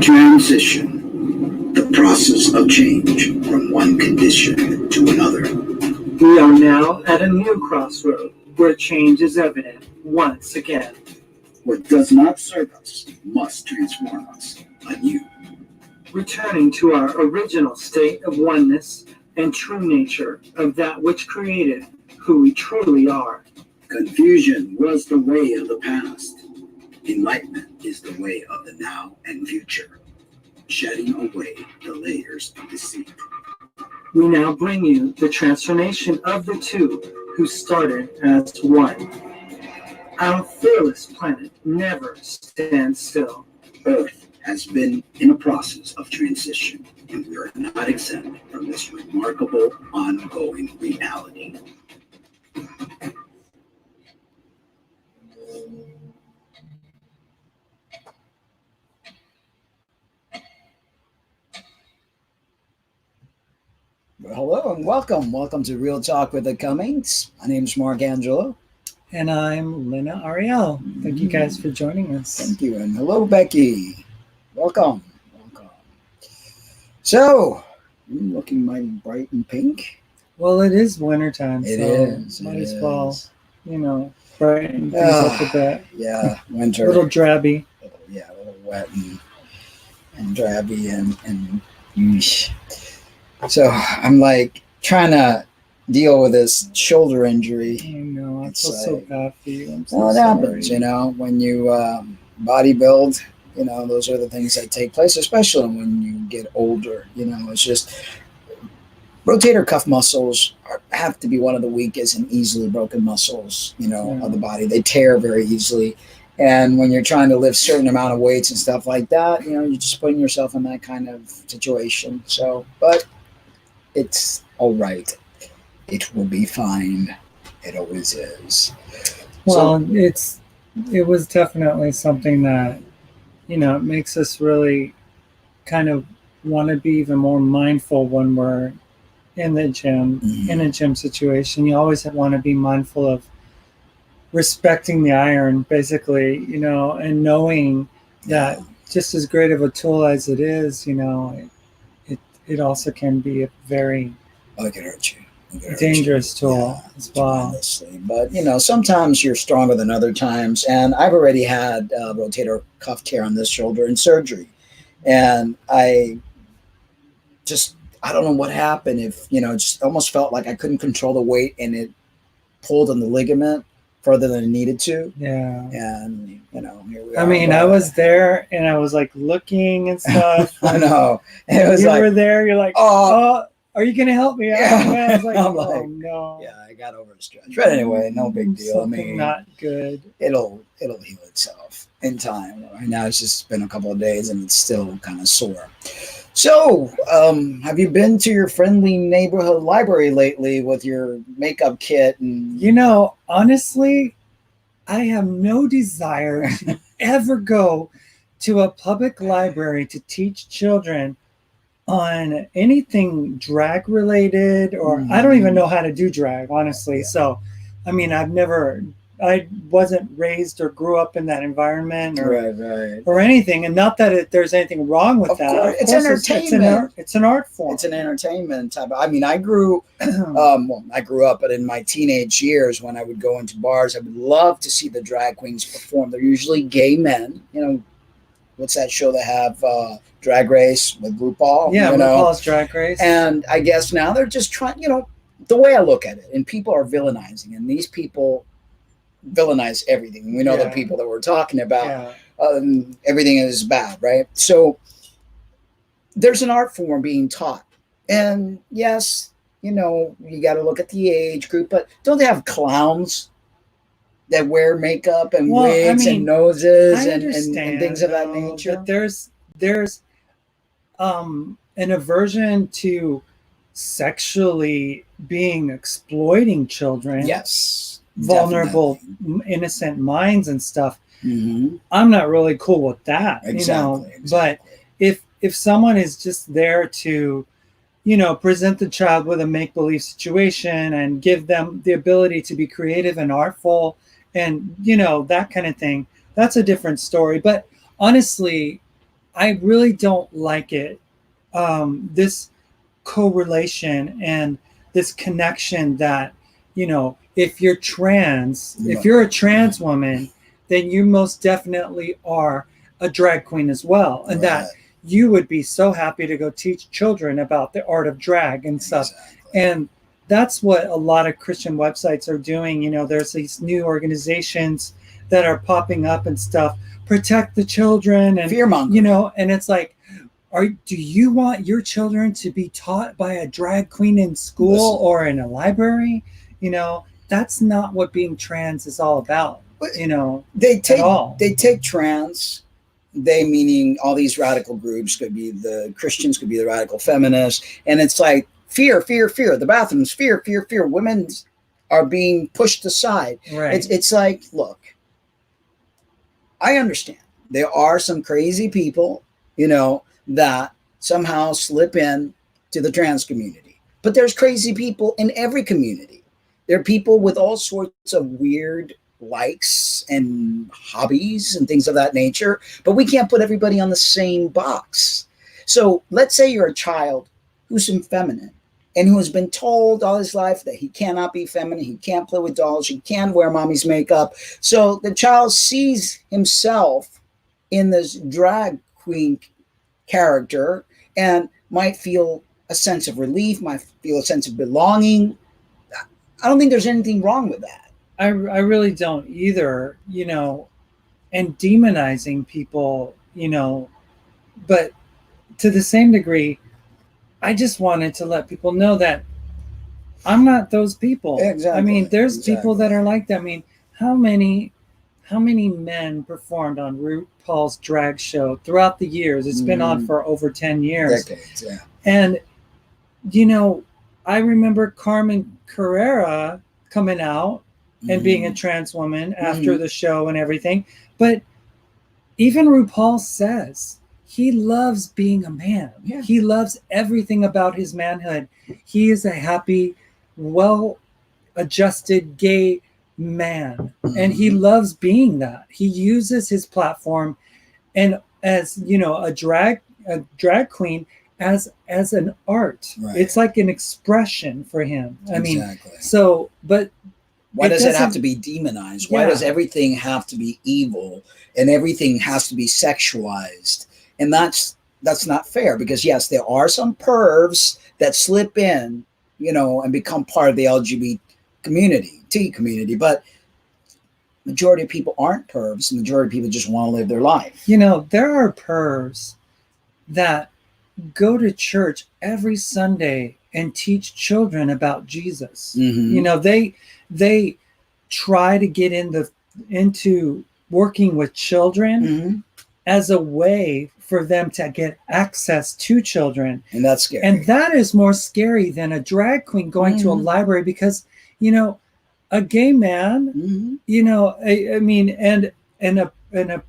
Transition, the process of change from one condition to another. We are now at a new crossroad where change is evident once again. What does not serve us must transform us anew. Returning to our original state of oneness and true nature of that which created who we truly are. Confusion was the way of the past. Enlightenment is the way of the now and future, shedding away the layers of deceit. We now bring you the transformation of the two who started as one. Our fearless planet never stands still. Earth has been in a process of transition, and we are not exempt from this remarkable ongoing reality. Well, hello and welcome. Welcome to Real Talk with the Cummings. My name is Angelo. And I'm Lynna Ariel. Thank you guys for joining us. Thank you. And hello, Becky. Welcome. So, you're looking mighty bright and pink. Well, it is wintertime, It so is. might as well, brighten things up a bit. Yeah, winter. A little drabby. A little wet and drabby and yeesh. So I'm like trying to deal with this shoulder injury. I know. I feel so bad for you. I'm so well, it sorry. happens, when you bodybuild, those are the things that take place, especially when you get older. It's just rotator cuff muscles have to be one of the weakest and easily broken muscles, of the body. They tear very easily. And when you're trying to lift certain amount of weights and stuff like that, you're just putting yourself in that kind of situation. So, but it's all right. It will be fine. It always is. Well, it was definitely something that, it makes us really kind of want to be even more mindful when we're in the gym, in a gym situation. You always want to be mindful of respecting the iron, basically, and knowing that just as great of a tool as it is, it also can be a very it can hurt you. Dangerous tool as well. But sometimes you're stronger than other times, and I've already had rotator cuff tear on this shoulder in surgery, and I don't know what happened. If just almost felt like I couldn't control the weight, and it pulled on the ligament further than it needed to. Yeah. And here we are. I mean, I was there and I was like looking and stuff. I know. And it was you were there. You're like, oh, are you gonna help me? Yeah. I was like, I'm oh no. Yeah, I got over the stretch. But anyway, no big deal. Something not good. It'll heal itself in time. Right now it's just been a couple of days and it's still kind of sore. So, have you been to your friendly neighborhood library lately with your makeup kit? And honestly, I have no desire to ever go to a public library to teach children on anything drag related, or I don't even know how to do drag, honestly. Yeah. So, I mean, I wasn't raised or grew up in that environment or anything. And not that there's anything wrong with that. Course. It's entertainment. It's an art form. It's an entertainment type. I mean, I grew up, but in my teenage years when I would go into bars, I would love to see the drag queens perform. They're usually gay men. What's that show they have? Drag Race with RuPaul. Yeah, RuPaul's Drag Race. And I guess now they're just trying, the way I look at it, and people are villainizing, and these people villainize everything. We know the people that we're talking about. Everything is bad, right? So there's an art form being taught. And yes, you got to look at the age group, but don't they have clowns that wear makeup and wigs and noses and things of that nature? But there's an aversion to sexually exploiting children. Yes. Vulnerable, innocent minds and stuff. I'm not really cool with that. Exactly. But if someone is just there to present the child with a make-believe situation and give them the ability to be creative and artful and that kind of thing, that's a different story. But honestly, I really don't like it. This correlation and this connection that, if you're trans, if you're a trans woman, then you most definitely are a drag queen as well. And that you would be so happy to go teach children about the art of drag and stuff. Exactly. And that's what a lot of Christian websites are doing. There's these new organizations that are popping up and stuff, protect the children, and fear-mongering. And it's like, do you want your children to be taught by a drag queen in school or in a library? That's not what being trans is all about. They take trans, they meaning all these radical groups, could be the Christians, could be the radical feminists, and it's like fear, fear, fear. The bathrooms, fear, fear, fear. Women are being pushed aside. Right. It's like, look, I understand there are some crazy people, that somehow slip in to the trans community. But there's crazy people in every community. There are people with all sorts of weird likes and hobbies and things of that nature, but we can't put everybody on the same box. So let's say you're a child who's effeminate and who has been told all his life that he cannot be feminine, he can't play with dolls, he can't wear mommy's makeup. So the child sees himself in this drag queen character and might feel a sense of relief, might feel a sense of belonging. I don't think there's anything wrong with that. I really don't either, and demonizing people, but to the same degree, I just wanted to let people know that I'm not those people. Exactly. I mean, there's people that are like that. I mean, how many men performed on RuPaul's drag show throughout the years? It's been on for over 10 years. Decades, yeah. And, I remember Carmen Carrera coming out and being a trans woman after the show and everything. But even RuPaul says he loves being a man. Yeah. He loves everything about his manhood. He is a happy, well-adjusted gay man, and he loves being that. He uses his platform and as a drag queen as an art. Right. It's like an expression for him. I mean, so but why does it have to be demonized? Why does everything have to be evil and everything has to be sexualized? And that's not fair, because yes, there are some pervs that slip in, and become part of the LGBT community, but majority of people aren't pervs. The majority of people just want to live their life. There are pervs that go to church every Sunday and teach children about Jesus. They try to get into working with children as a way for them to get access to children. And that's scary. And that is more scary than a drag queen going to a library, because, a gay man, I mean, and a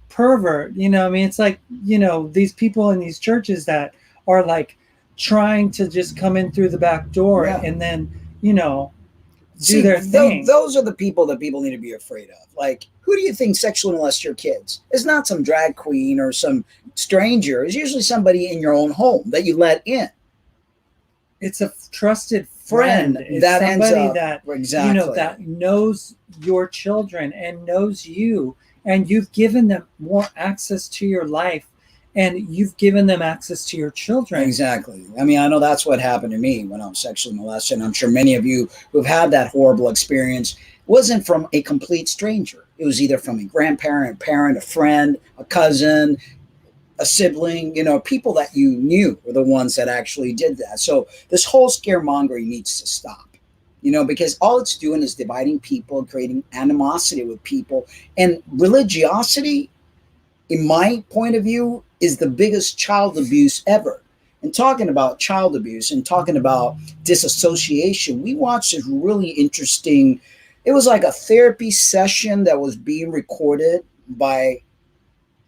pervert, it's like, these people in these churches that are like trying to just come in through the back door and then, do their thing. Those are the people that people need to be afraid of. Like, who do you think sexually molests your kids? It's not some drag queen or some stranger. It's usually somebody in your own home that you let in. It's a trusted friend. It's that somebody ends up, that that knows your children and knows you, and you've given them more access to your life, and you've given them access to your children. Exactly. I mean, I know that's what happened to me when I was sexually molested. I'm sure many of you who've had that horrible experience wasn't from a complete stranger. It was either from a grandparent, a parent, a friend, a cousin, a sibling, people that you knew were the ones that actually did that. So this whole scaremongering needs to stop, because all it's doing is dividing people, creating animosity with people. And religiosity, in my point of view, is the biggest child abuse ever. And talking about child abuse and talking about disassociation, we watched this really interesting, it was like a therapy session that was being recorded by,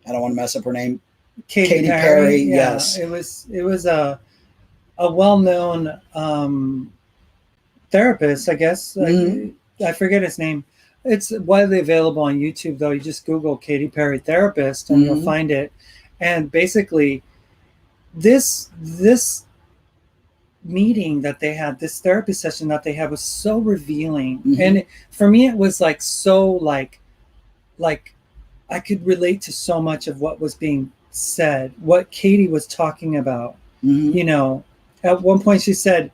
I don't want to mess up her name, Katy Perry. Yeah, yes. It was a well-known therapist, I guess. I forget his name. It's widely available on YouTube, though. You just Google Katy Perry therapist and you'll find it. And basically, this meeting that they had, this therapy session that they had, was so revealing. And for me, it was like so like I could relate to so much of what was being said, what Katie was talking about. You know, at one point she said,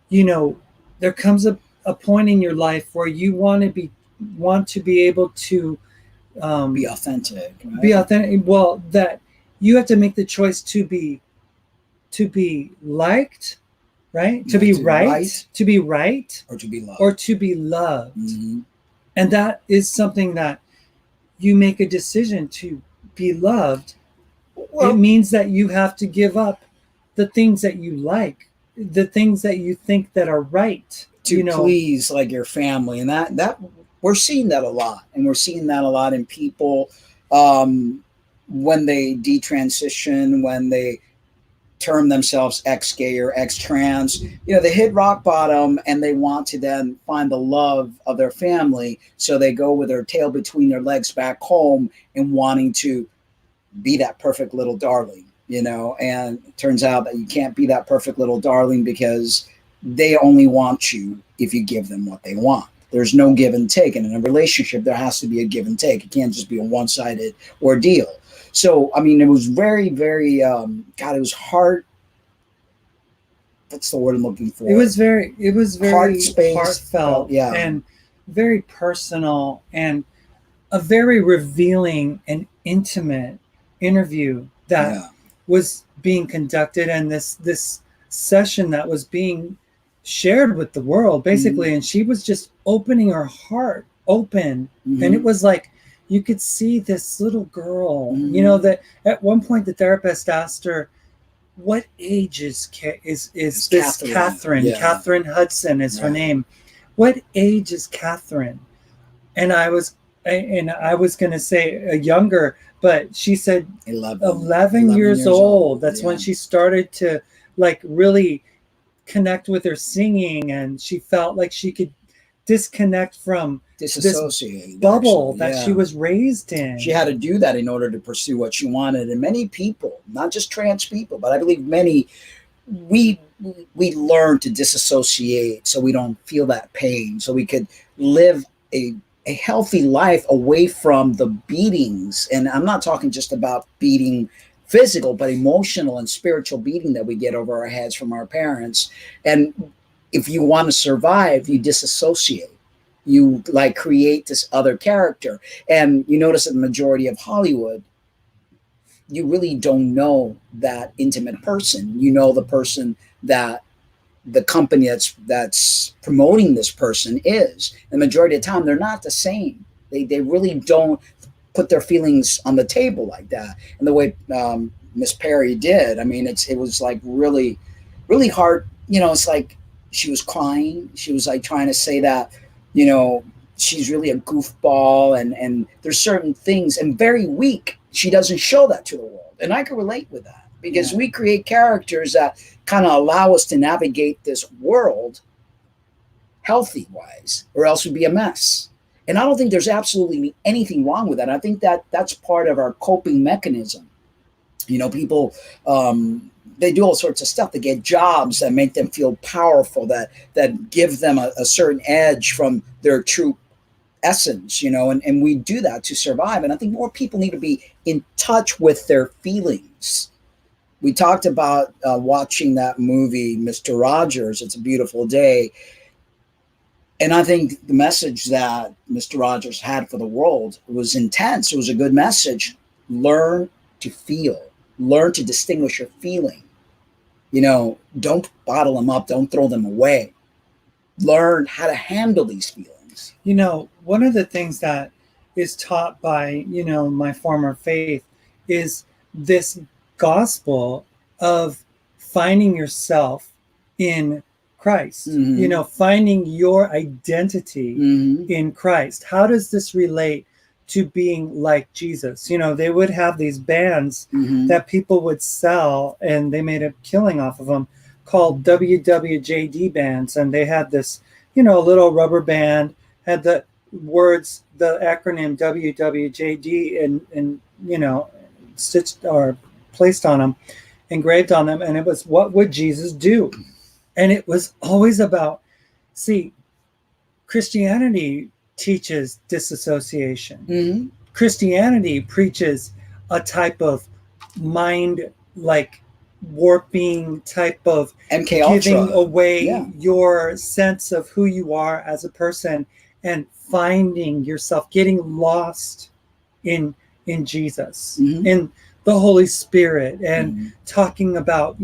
you know, there comes a point in your life where you want to be able to be authentic. Right? Be authentic. Well, that you have to make the choice to be liked, right? To be right, to be right, or to be loved, or to be loved. And that is something that you make a decision to be loved. Well, it means that you have to give up the things that you like, the things that you think that are right, to please like your family. And that we're seeing that a lot. And we're seeing that a lot in people when they detransition, when they term themselves ex-gay or ex-trans. You know, they hit rock bottom and they want to then find the love of their family. So they go with their tail between their legs back home and wanting to be that perfect little darling, you know. And it turns out that you can't be that perfect little darling because they only want you if you give them what they want. There's no give and take. And in a relationship, there has to be a give and take. It can't just be a one-sided ordeal. So, I mean, it was very, very, God, it was hard. That's the word I'm looking for. It was very heartfelt, and very personal, and a very revealing and intimate interview that was being conducted, and this session that was being shared with the world, basically. And she was just opening her heart open. And it was like, you could see this little girl, you know, that at one point the therapist asked her, what age is this Catherine? Catherine Hudson is her name. What age is Catherine? And I was going to say younger, but she said 11 years old. That's when she started to like really connect with her singing, and she felt like she could disconnect from disassociate bubble that she was raised in. She had to do that in order to pursue what she wanted. And many people, not just trans people, but I believe many, we learn to disassociate so we don't feel that pain, so we could live a healthy life away from the beatings. And I'm not talking just about beating physical, but emotional and spiritual beating that we get over our heads from our parents. And if you want to survive, you disassociate. You like create this other character. And you notice that the majority of Hollywood, you really don't know that intimate person. You know the person that the company that's promoting this person is. The majority of the time, they're not the same. They really don't put their feelings on the table like that. And the way Miss Perry did, I mean, it was like really, really hard. You know, it's like she was crying. She was like trying to say that, you know, she's really a goofball, and there's certain things, and very weak. She doesn't show that to the world. And I can relate with that, because we create characters that kind of allow us to navigate this world healthy wise, or else we'd be a mess. And I don't think there's absolutely anything wrong with that. I think that that's part of our coping mechanism. You know, people, they do all sorts of stuff. They get jobs that make them feel powerful, that give them a certain edge from their true essence, you know, and we do that to survive. And I think more people need to be in touch with their feelings. We talked about watching that movie, Mr. Rogers, It's a Beautiful Day. And I think the message that Mr. Rogers had for the world was intense. It was a good message. Learn to feel. Learn to distinguish your feeling. You know, don't bottle them up. Don't throw them away. Learn how to handle these feelings. You know, one of the things that is taught by, you know, my former faith is this gospel of finding yourself in Christ, you know, finding your identity in Christ. How does this relate to being like Jesus? You know, they would have these bands that people would sell, and they made a killing off of them, called WWJD bands. And they had this, you know, little rubber band, had the words, the acronym WWJD, and you know, stitched or placed on them, engraved on them, and it was, what would Jesus do? And it was always about, see, Christianity teaches disassociation. Mm-hmm. Christianity preaches a type of mind, like warping type of MK giving Ultra. away Yeah. your sense of who you are as a person and finding yourself, getting lost in Jesus, Mhm. in the Holy Spirit, and Mhm. talking about,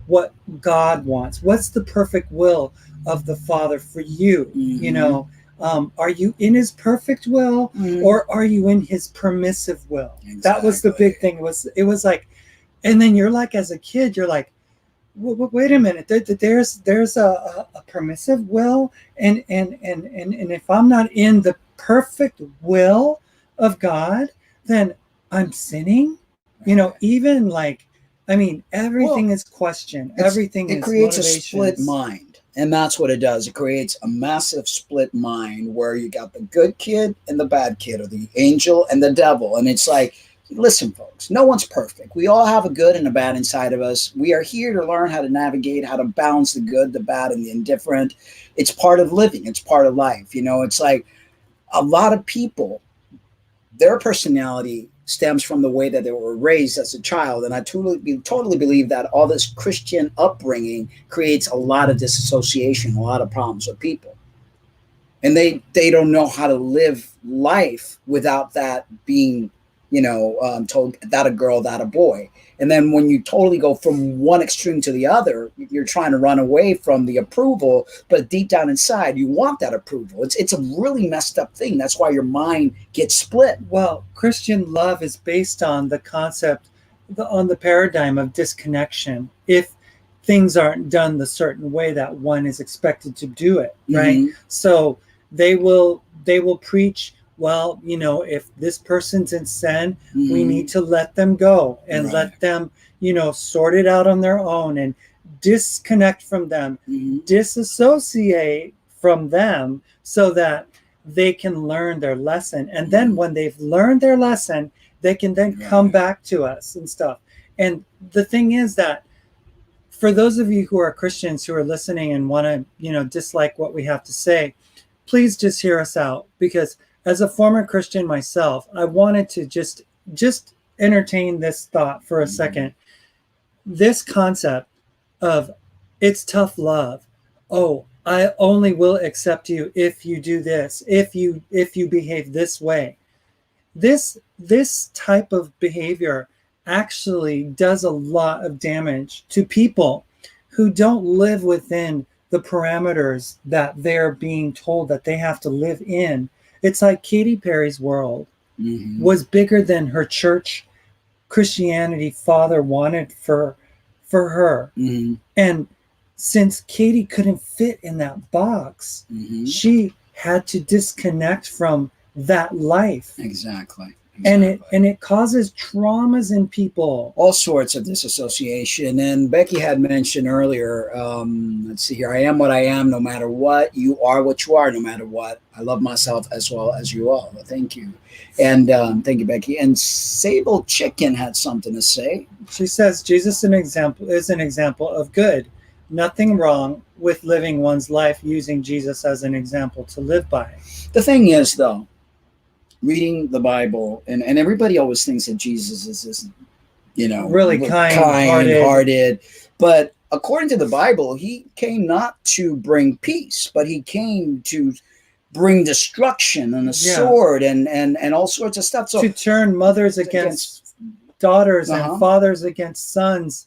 what God wants. What's the perfect will of the Father for you? Mhm. Are you in his perfect will, Mhm. or are you in his permissive will? That was the Exactly. big thing. It was like, and then you're like, as a kid, you're like, wait a minute, there's a permissive will, and if I'm not in the perfect will of God, then I'm sinning. Even like, I mean, everything Well, is question. Everything it is creates a split motivations. mind, and that's what it does. It creates a massive split mind where you got the good kid and the bad kid, or the angel and the devil. And it's like, listen, folks, no one's perfect. We all have a good and a bad inside of us. We are here to learn how to navigate, how to balance the good, the bad, and the indifferent. It's part of living. It's part of life. It's like a lot of people, their personality stems from the way that they were raised as a child. And I totally believe that all this Christian upbringing creates a lot of disassociation, a lot of problems with people. And they don't know how to live life without that being, told that a girl, that a boy. And then when you totally go from one extreme to the other, you're trying to run away from the approval, but deep down inside, you want that approval. It's a really messed up thing. That's why your mind gets split. Well, Christian love is based on the concept, on the paradigm of disconnection. If things aren't done the certain way that one is expected to do it, right? Mhm. So they will preach, well, if this person's in sin, we Mhm. need to let them go and Right. let them, sort it out on their own, and disconnect from them, Mhm. disassociate from them, so that they can learn their lesson. And then when they've learned their lesson, they can then come Right. back to us and stuff. And the thing is that, for those of you who are Christians who are listening and want to, dislike what we have to say, please just hear us out, because as a former Christian myself, I wanted to just entertain this thought for a second. This concept of, it's tough love. Oh, I only will accept you if you do this, if you behave this way. This type of behavior actually does a lot of damage to people who don't live within the parameters that they're being told that they have to live in. It's like Katy Perry's world Mhm. was bigger than her church Christianity father wanted for her. Mhm. And since Katy couldn't fit in that box, Mhm. she had to disconnect from that life. Exactly. And it causes traumas in people. All sorts of disassociation. And Becky had mentioned earlier, let's see here, I am what I am no matter what. You are what you are no matter what. I love myself as well as you all. Thank you. And thank you, Becky. And Sable Chicken had something to say. She says Jesus is an example of good. Nothing wrong with living one's life using Jesus as an example to live by. The thing is, though, reading the Bible, and everybody always thinks that Jesus is this, really kind-hearted. But according to the Bible, he came not to bring peace, but he came to bring destruction and a sword and all sorts of stuff. So to turn mothers against daughters and fathers against sons,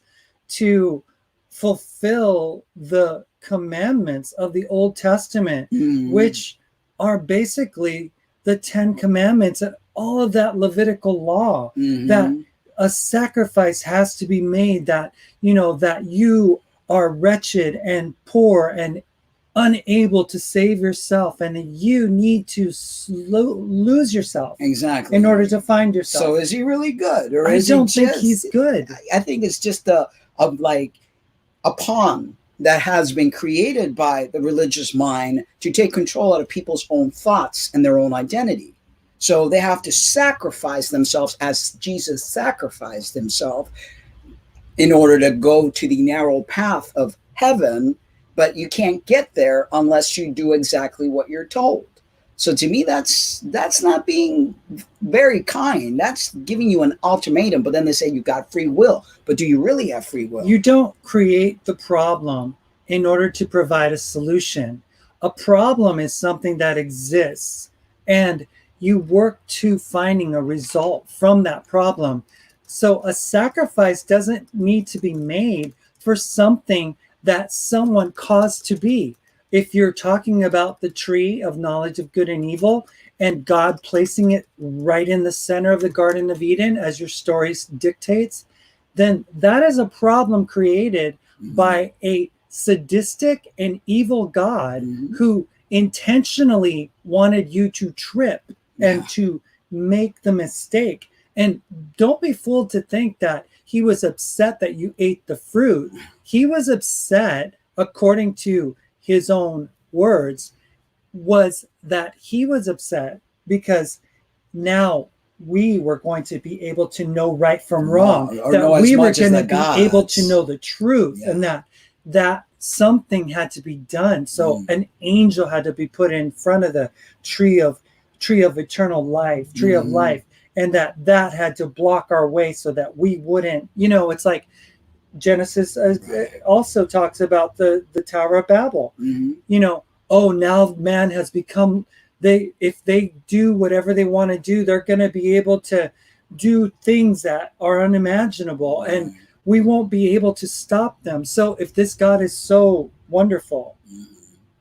to fulfill the commandments of the Old Testament, which are basically the 10 commandments and all of that Levitical law, that a sacrifice has to be made, that that you are wretched and poor and unable to save yourself, and you need to lose yourself in order to find yourself. So is he really good, or I don't think he's good? I think it's just a pawn that has been created by the religious mind to take control out of people's own thoughts and their own identity. So they have to sacrifice themselves as Jesus sacrificed himself in order to go to the narrow path of heaven. But you can't get there unless you do exactly what you're told. So to me, that's not being very kind. That's giving you an ultimatum. But then they say you've got free will. But do you really have free will? You don't create the problem in order to provide a solution. A problem is something that exists, and you work to finding a result from that problem. So a sacrifice doesn't need to be made for something that someone caused to be. If you're talking about the tree of knowledge of good and evil and God placing it right in the center of the Garden of Eden, as your story dictates, then that is a problem created by a sadistic and evil God who intentionally wanted you to trip and to make the mistake. And don't be fooled to think that he was upset that you ate the fruit. He was upset, according to his own words, was that he was upset because now we were going to be able to know right from wrong, that we were going to be able to know the truth, and that something had to be done. So an angel had to be put in front of the tree of eternal life, tree of life, and that had to block our way so that we wouldn't, it's like Genesis also talks about the Tower of Babel. Now man has become, if they do whatever they want to do, they're going to be able to do things that are unimaginable, and we won't be able to stop them. So if this God is so wonderful,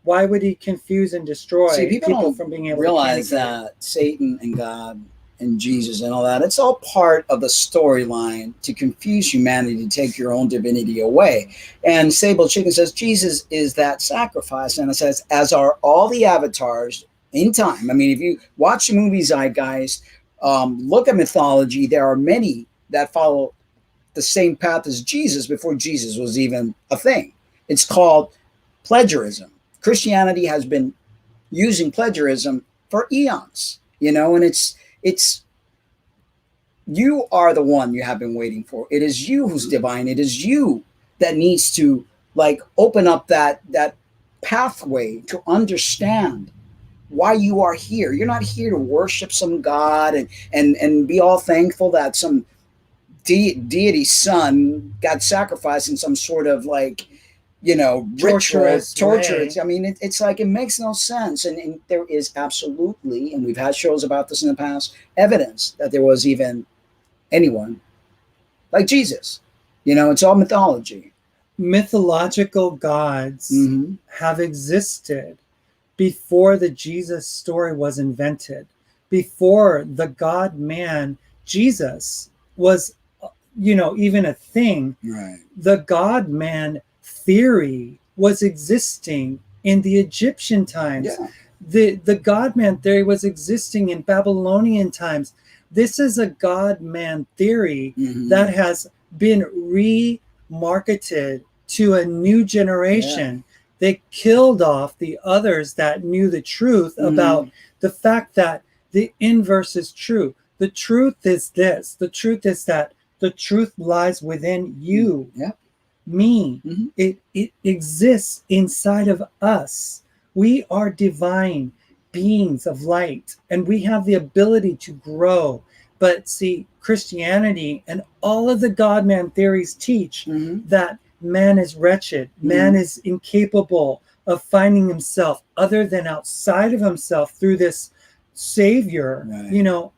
why would he confuse and destroy people from being able to realize that Satan and God and Jesus and all that, it's all part of the storyline to confuse humanity, to take your own divinity away. And Sable Chicken says Jesus is that sacrifice, and it says, as are all the avatars in time. I mean, if you watch the movie Zeitgeist, look at mythology, there are many that follow the same path as Jesus before Jesus was even a thing. It's called plagiarism. Christianity has been using plagiarism for eons, and it's you are the one you have been waiting for. It is you who's divine. It is you that needs to open up that pathway to understand why you are here. You're not here to worship some God and be all thankful that some deity's son got sacrificed in some sort of torturous. I mean, it's like, it makes no sense. And there is absolutely, and we've had shows about this in the past, evidence that there was even anyone like Jesus. It's all mythology. Mythological gods have existed before the Jesus story was invented, before the God-man Jesus was, even a thing. Right. The God-man theory was existing in the Egyptian times. The God-man theory was existing in Babylonian times. This is a God-man theory that has been remarketed to a new generation. They killed off the others that knew the truth about the fact that the inverse is true. The truth is this. The truth is that the truth lies within you. Me. It exists inside of us. We are divine beings of light, and we have the ability to grow. But see, Christianity and all of the God-man theories teach that man is wretched. Man is incapable of finding himself other than outside of himself through this savior,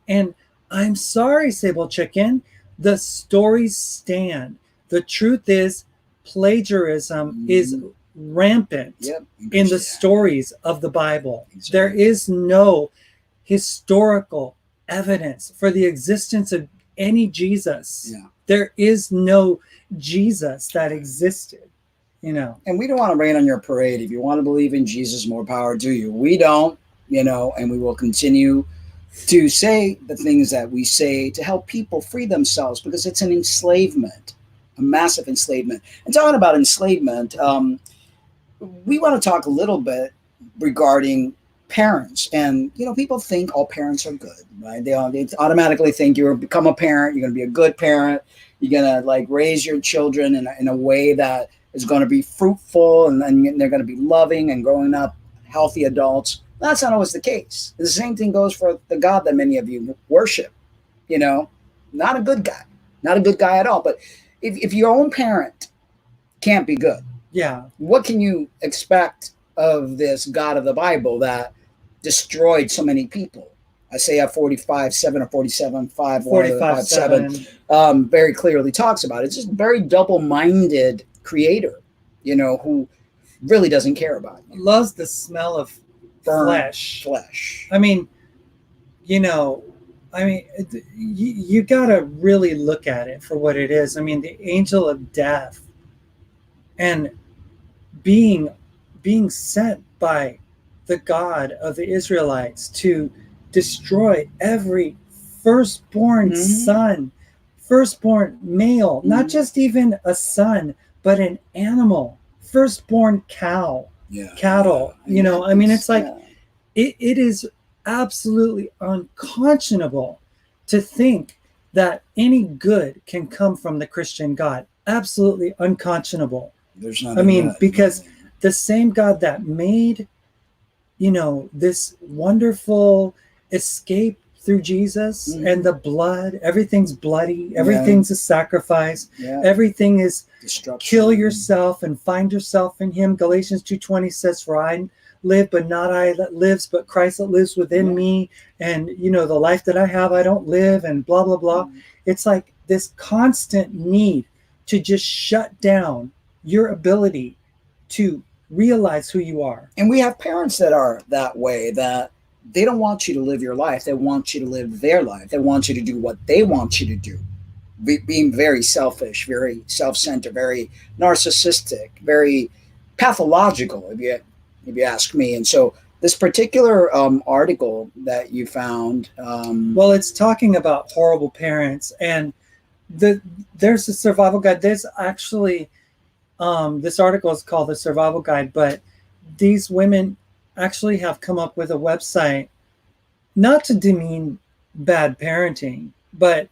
and I'm sorry, Sable Chicken, the stories stand. The truth is, plagiarism is rampant in the stories of the Bible. There is no historical evidence for the existence of any Jesus. There is no Jesus that existed, And we don't want to rain on your parade. If you want to believe in Jesus, more power to you. We don't, and we will continue to say the things that we say to help people free themselves, because it's an enslavement, a massive enslavement. And talking about enslavement, we want to talk a little bit regarding parents. And people think all parents are good, right? They automatically think you become a parent, you're going to be a good parent, you're going to like raise your children in a way that is going to be fruitful, and then they're going to be loving and growing up healthy adults. That's not always the case. The same thing goes for the God that many of you worship. Not a good guy at all. But if your own parent can't be good, Yeah. what can you expect of this God of the Bible that destroyed so many people? Isaiah 45:7 or 47:5, 45:7. very clearly talks about it. It's just a very double-minded creator, who really doesn't care about you. Loves the smell of flesh. I mean, you got to really look at it for what it is. I mean, the angel of death, and being sent by the God of the Israelites to destroy every firstborn son, firstborn male, not just even a son, but an animal, firstborn cattle. It's like, it is absolutely unconscionable to think that any good can come from the Christian God. Absolutely unconscionable. There's not. Because the same God that made, this wonderful escape through Jesus and the blood, everything's bloody, everything's a sacrifice, everything is kill yourself and find yourself in him. Galatians 2:20 says, for I live, but not I that lives, but Christ that lives within me. And, the life that I have, I don't live, and blah, blah, blah. It's like this constant need to just shut down your ability to realize who you are. And we have parents that are that way, that they don't want you to live your life. They want you to live their life. They want you to do what they want you to do. Being very selfish, very self-centered, very narcissistic, very pathological, if you ask me. And so this particular article that you found, well, it's talking about horrible parents, and there's a survival guide. There's actually this article is called The Survival Guide, but these women actually have come up with a website, not to demean bad parenting, but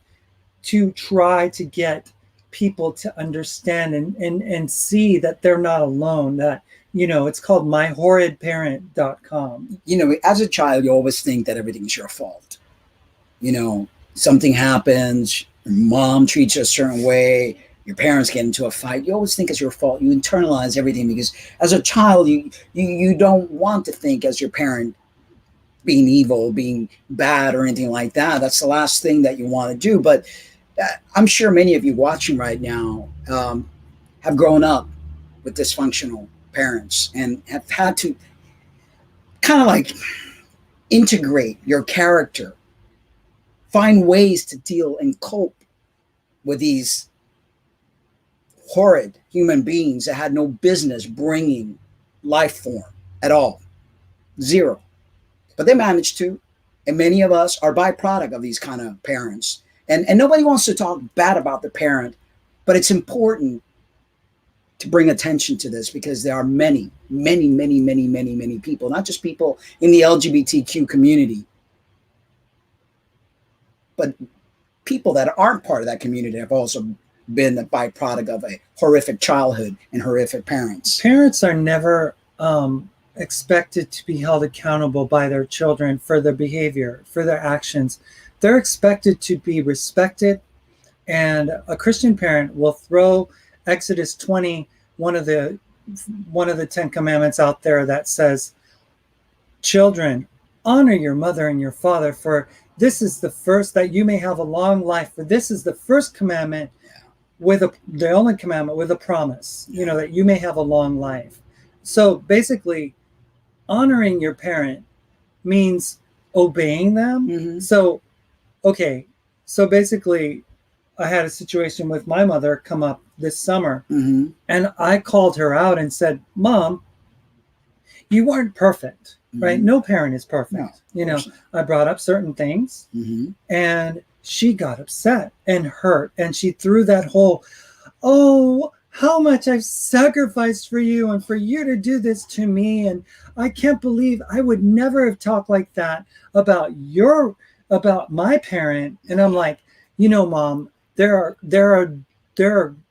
to try to get people to understand and see that they're not alone, that it's called myhorridparent.com. As a child, you always think that everything's your fault. Something happens, your mom treats you a certain way, your parents get into a fight, you always think it's your fault. You internalize everything because as a child, you don't want to think as your parent being evil, being bad, or anything like that. That's the last thing that you want to do. But I'm sure many of you watching right now have grown up with dysfunctional parents and have had to kind of like integrate your character, find ways to deal and cope with these horrid human beings that had no business bringing life form at all. Zero. But they managed to. And many of us are byproduct of these kind of parents. And nobody wants to talk bad about the parent, but it's important to bring attention to this because there are many people, not just people in the LGBTQ community, but people that aren't part of that community have also been a byproduct of a horrific childhood and horrific parents. Parents are never expected to be held accountable by their children for their behavior, for their actions. They're expected to be respected, and a Christian parent will throw Exodus 20, one of the 10 commandments out there that says, children, honor your mother and your father, for this is the first, that you may have a long life. For this is the first commandment the only commandment with a promise, that you may have a long life. So basically, honoring your parent means obeying them. So basically, I had a situation with my mother come up this summer, and I called her out and said, Mom, you weren't perfect, right? No parent is perfect. No, I brought up certain things, and she got upset and hurt, and she threw that whole, oh, how much I've sacrificed for you and for you to do this to me. And I can't believe I would never have talked like that about my parent. And I'm like, Mom, there are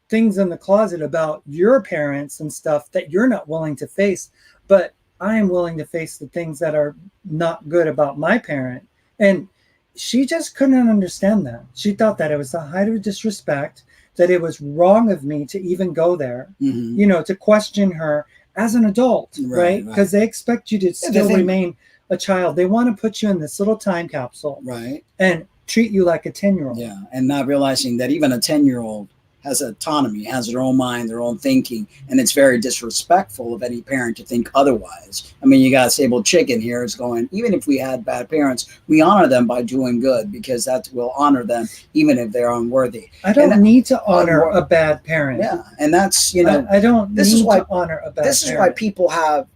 things in the closet about your parents and stuff that you're not willing to face, but I am willing to face the things that are not good about my parent. And she just couldn't understand that. She thought that it was a height of disrespect, that it was wrong of me to even go there, to question her as an adult, right? Because they expect you to still remain a child. They want to put you in this little time capsule, right, and treat you like a 10-year-old. Yeah, and not realizing that even a 10-year-old has autonomy, has their own mind, their own thinking, and it's very disrespectful of any parent to think otherwise. I mean, you got a Sable Chicken here is going, even if we had bad parents, we honor them by doing good, because that will honor them even if they're unworthy. I don't need to honor a bad parent. Yeah, and that's, I don't need to honor a bad parent. This is why people have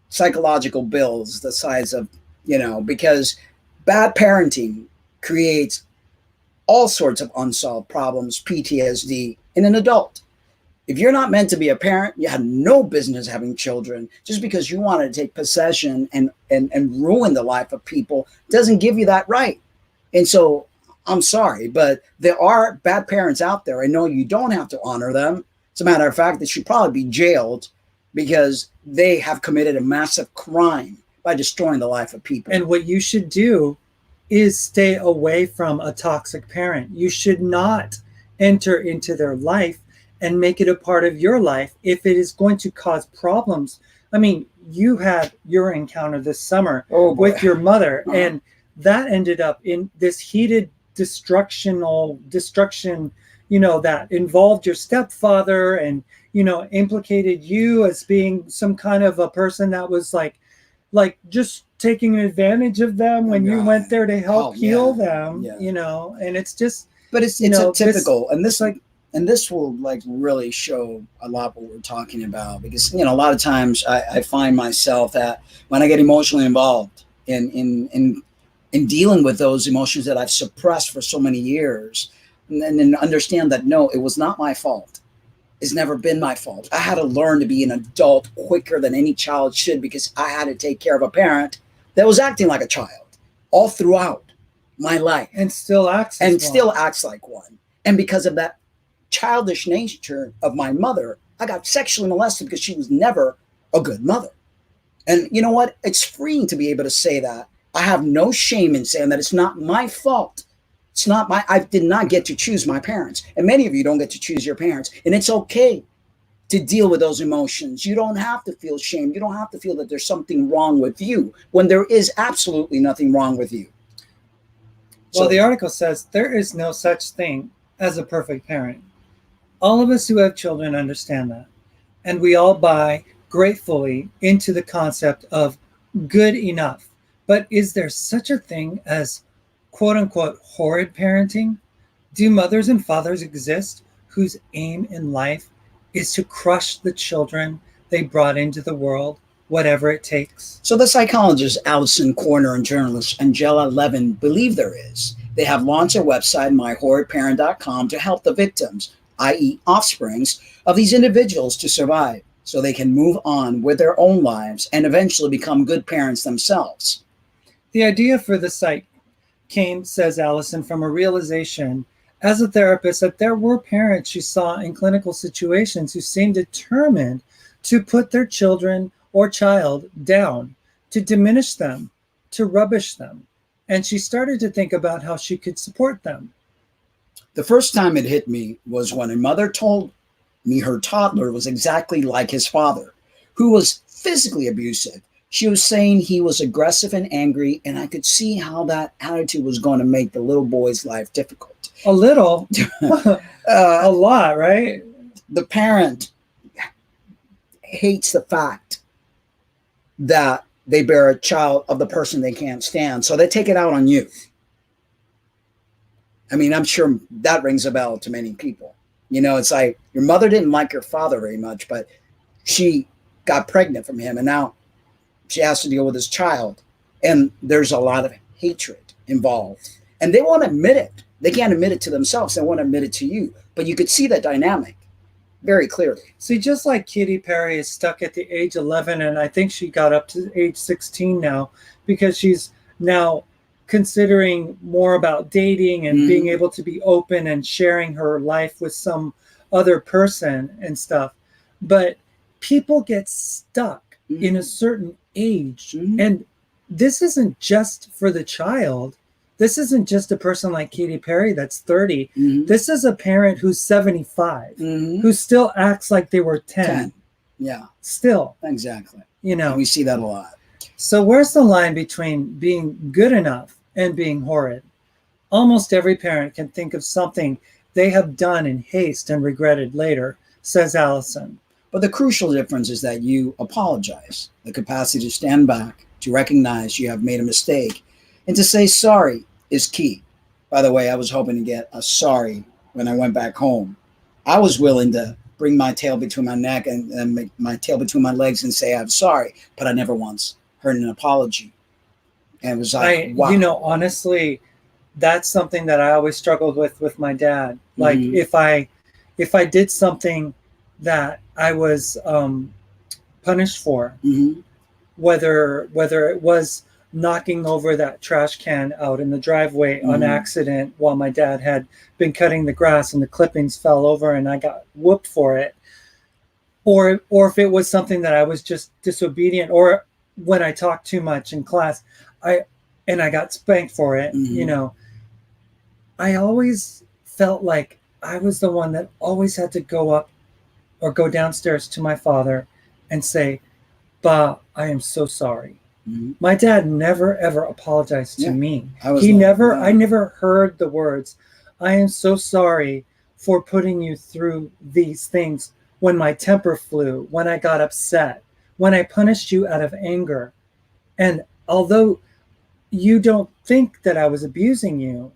psychological bills the size of, because bad parenting creates all sorts of unsolved problems, PTSD, in an adult. If you're not meant to be a parent, you have no business having children. Just because you want to take possession and ruin the life of people doesn't give you that right. And so I'm sorry, but there are bad parents out there. I know you don't have to honor them. As a matter of fact, they should probably be jailed because they have committed a massive crime by destroying the life of people. And what you should do is stay away from a toxic parent. You should not enter into their life and make it a part of your life if it is going to cause problems. I mean, you had your encounter this summer with your mother, and that ended up in this heated destruction, that involved your stepfather and, implicated you as being some kind of a person that was like just taking advantage of them when you went there to help heal them, and it's just, but it's a typical, and this will really show a lot what we're talking about, because, a lot of times I find myself that when I get emotionally involved in dealing with those emotions that I've suppressed for so many years, and then understand that, no, it was not my fault. It's never been my fault. I had to learn to be an adult quicker than any child should, because I had to take care of a parent that was acting like a child all throughout my life. And still acts like one. And because of that childish nature of my mother, I got sexually molested because she was never a good mother. And you know what? It's freeing to be able to say that. I have no shame in saying that it's not my fault. I did not get to choose my parents. And many of you don't get to choose your parents. And it's okay to deal with those emotions. You don't have to feel shame. You don't have to feel that there's something wrong with you when there is absolutely nothing wrong with you. Well, the article says there is no such thing as a perfect parent. All of us who have children understand that. And we all buy gratefully into the concept of good enough. But is there such a thing as quote unquote horrid parenting? Do mothers and fathers exist whose aim in life is to crush the children they brought into the world, whatever it takes? So the psychologist Alison Corner and journalist Angelo Levin believe there is. They have launched their website, myhorridparent.com, to help the victims, i.e. offsprings, of these individuals to survive so they can move on with their own lives and eventually become good parents themselves. The idea for the site came, says Allison, from a realization as a therapist that there were parents she saw in clinical situations who seemed determined to put their children or child down, to diminish them, to rubbish them. And she started to think about how she could support them. The first time it hit me was when a mother told me her toddler was exactly like his father, who was physically abusive. She was saying he was aggressive and angry, and I could see how that attitude was going to make the little boy's life difficult. A little? A lot, right? The parent hates the fact that they bear a child of the person they can't stand, so they take it out on you. I mean, I'm sure that rings a bell to many people. It's like your mother didn't like your father very much, but she got pregnant from him, and now she has to deal with his child. And there's a lot of hatred involved. And they won't admit it. They can't admit it to themselves. They won't admit it to you. But you could see that dynamic very clearly. See, just like Katy Perry is stuck at the age 11, and I think she got up to age 16 now, because she's now considering more about dating and being able to be open and sharing her life with some other person and stuff. But people get stuck in a certain age. And this isn't just for the child. This isn't just a person like Katy Perry that's 30. This is a parent who's 75, who still acts like they were 10. Yeah. Still. Exactly. You know. And we see that a lot. So where's the line between being good enough and being horrid? Almost every parent can think of something they have done in haste and regretted later, says Allison. But the crucial difference is that you apologize. The capacity to stand back, to recognize you have made a mistake, and to say sorry is key. By the way, I was hoping to get a sorry when I went back home. I was willing to bring my tail between my neck and make my tail between my legs and say I'm sorry, but I never once heard an apology. And it was like, wow. You know, honestly, that's something that I always struggled with my dad. Like if I did something that I was punished for, whether it was knocking over that trash can out in the driveway on accident while my dad had been cutting the grass and the clippings fell over and I got whooped for it, or if it was something that I was just disobedient, or when I talked too much in class, I got spanked for it. You know, I always felt like I was the one that always had to go up or go downstairs to my father and say, "Ba, I am so sorry." My dad never ever apologized to me. I never heard the words, "I am so sorry for putting you through these things when my temper flew, when I got upset, when I punished you out of anger. And although you don't think that I was abusing you,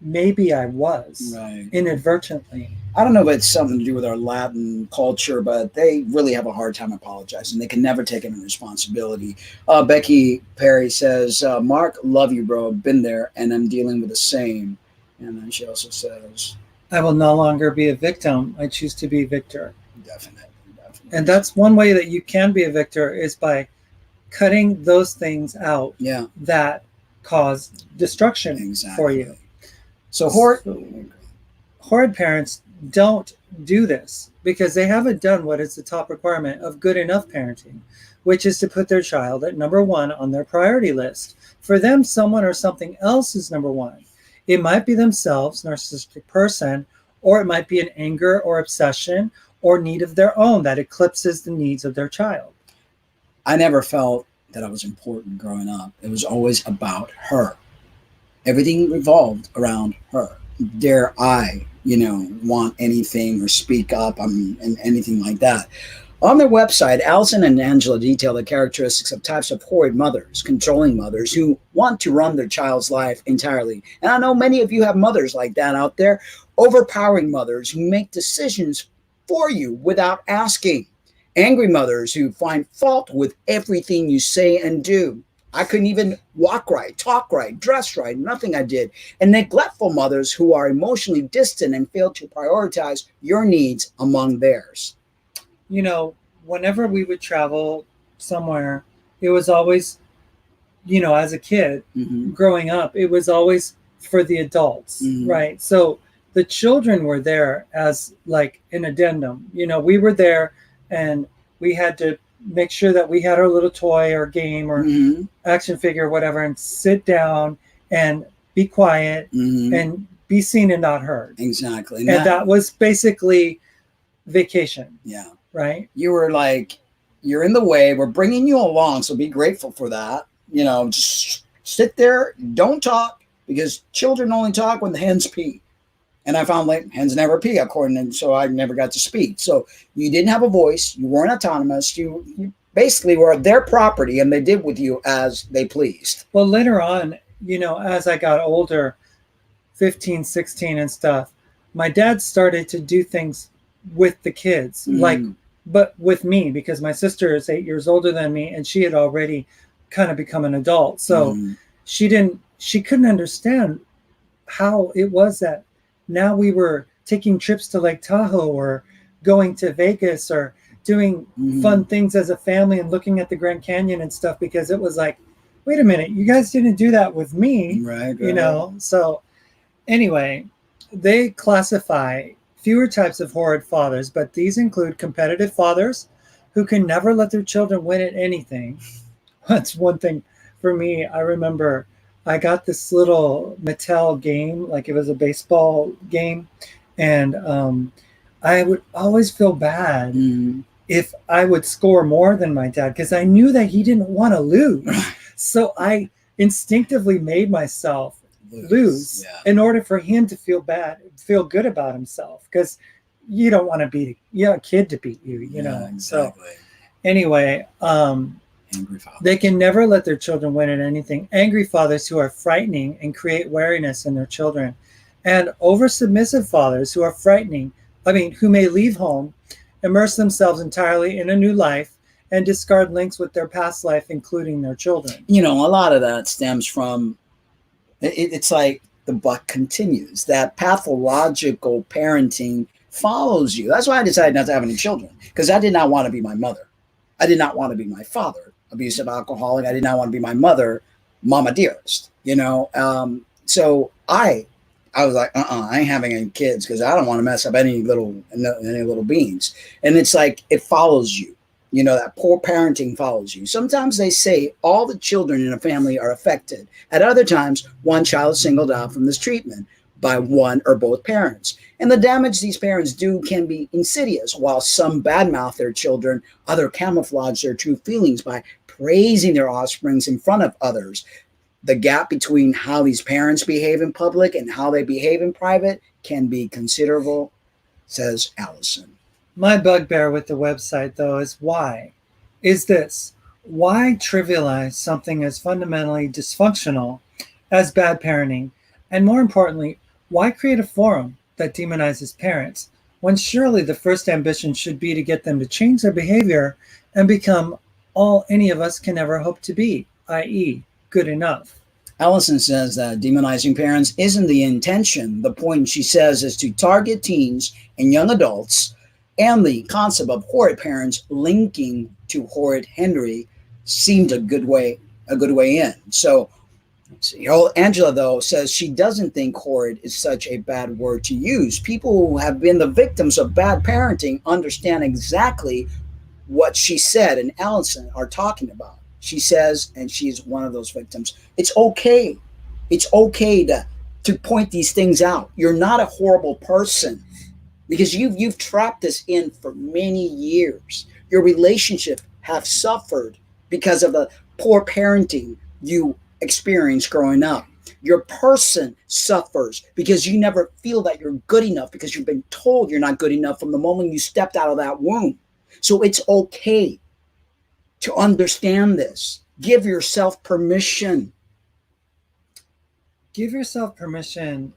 maybe I was inadvertently." I don't know if it's something to do with our Latin culture, but they really have a hard time apologizing. They can never take any responsibility. Becky Perry says, Mark, love you, bro. Been there, and I'm dealing with the same. And then she also says, I will no longer be a victim. I choose to be victor. Definitely. And that's one way that you can be a victor, is by cutting those things out that cause destruction for you. So horrid parents don't do this because they haven't done what is the top requirement of good enough parenting, which is to put their child at number one on their priority list. For them, someone or something else is number one. It might be themselves, narcissistic person, or it might be an anger or obsession or need of their own that eclipses the needs of their child. I never felt that I was important growing up. It was always about her. Everything revolved around her. Dare I, want anything or speak up and anything like that. On their website, Allison and Angelo detail the characteristics of types of horrid mothers, controlling mothers who want to run their child's life entirely. And I know many of you have mothers like that out there, overpowering mothers who make decisions for you without asking. Angry mothers who find fault with everything you say and do. I couldn't even walk right, talk right, dress right, nothing I did. And neglectful mothers who are emotionally distant and fail to prioritize your needs among theirs. Whenever we would travel somewhere, it was always, as a kid growing up, it was always for the adults, right? So the children were there as like an addendum. We were there and we had to make sure that we had our little toy or game or action figure or whatever and sit down and be quiet and be seen and not heard. Exactly. And that was basically vacation. Yeah. Right? You were like, you're in the way. We're bringing you along. So be grateful for that. Just sit there. Don't talk, because children only talk when the hens pee. And I found like hens never pee, so I never got to speak. So you didn't have a voice. You weren't autonomous. You basically were their property, and they did with you as they pleased. Well, later on, as I got older, 15, 16 and stuff, my dad started to do things with the kids, but with me, because my sister is 8 years older than me, and she had already kind of become an adult. So she couldn't understand how it was that now we were taking trips to Lake Tahoe or going to Vegas or doing Mhm. fun things as a family and looking at the Grand Canyon and stuff, because it was like, wait a minute, you guys didn't do that with me, Right. you know? So anyway, they classify fewer types of horrid fathers, but these include competitive fathers who can never let their children win at anything. That's one thing for me. I remember I got this little Mattel game, like it was a baseball game, and I would always feel bad Mhm. if I would score more than my dad because I knew that he didn't want to lose. So I instinctively made myself lose Yeah. in order for him to feel good about himself, because you don't want to beat a kid to beat you, you know. So Exactly. anyway, Angry father. they can never let their children win at anything. Angry fathers who are frightening and create wariness in their children, and over submissive fathers who are frightening, who may leave home, immerse themselves entirely in a new life, and discard links with their past life, including their children. You know, a lot of that stems from it's like the buck continues. That pathological parenting follows you. That's why I decided not to have any children, because I did not want to be my mother. I did not want to be my father, abusive alcoholic. I did not want to be my mother, mama dearest. You know, so I was like, I ain't having any kids because I don't want to mess up any little beings. And it's like it follows you. You know, that poor parenting follows you. Sometimes they say all the children in a family are affected. At other times, one child is singled out from this treatment by one or both parents. And the damage these parents do can be insidious. While some badmouth their children, others camouflage their true feelings by praising their offsprings in front of others. The gap between how these parents behave in public and how they behave in private can be considerable, says Allison. My bugbear with the website, though, is why trivialize something as fundamentally dysfunctional as bad parenting? And more importantly, why create a forum that demonizes parents when surely the first ambition should be to get them to change their behavior and become all any of us can ever hope to be, i.e., good enough? Allison says that demonizing parents isn't the intention. The point, she says, is to target teens and young adults, and the concept of horrid parents linking to horrid Henry seemed a good way in. So Angela, though, says she doesn't think horrid is such a bad word to use. People who have been the victims of bad parenting understand exactly what she said and Allison are talking about. She says, and she's one of those victims, it's okay. It's okay to point these things out. You're not a horrible person because you've trapped this in for many years. Your relationship have suffered because of the poor parenting you experienced growing up. Your person suffers because you never feel that you're good enough because you've been told you're not good enough from the moment you stepped out of that womb. So it's okay to understand this. Give yourself permission. Give yourself permission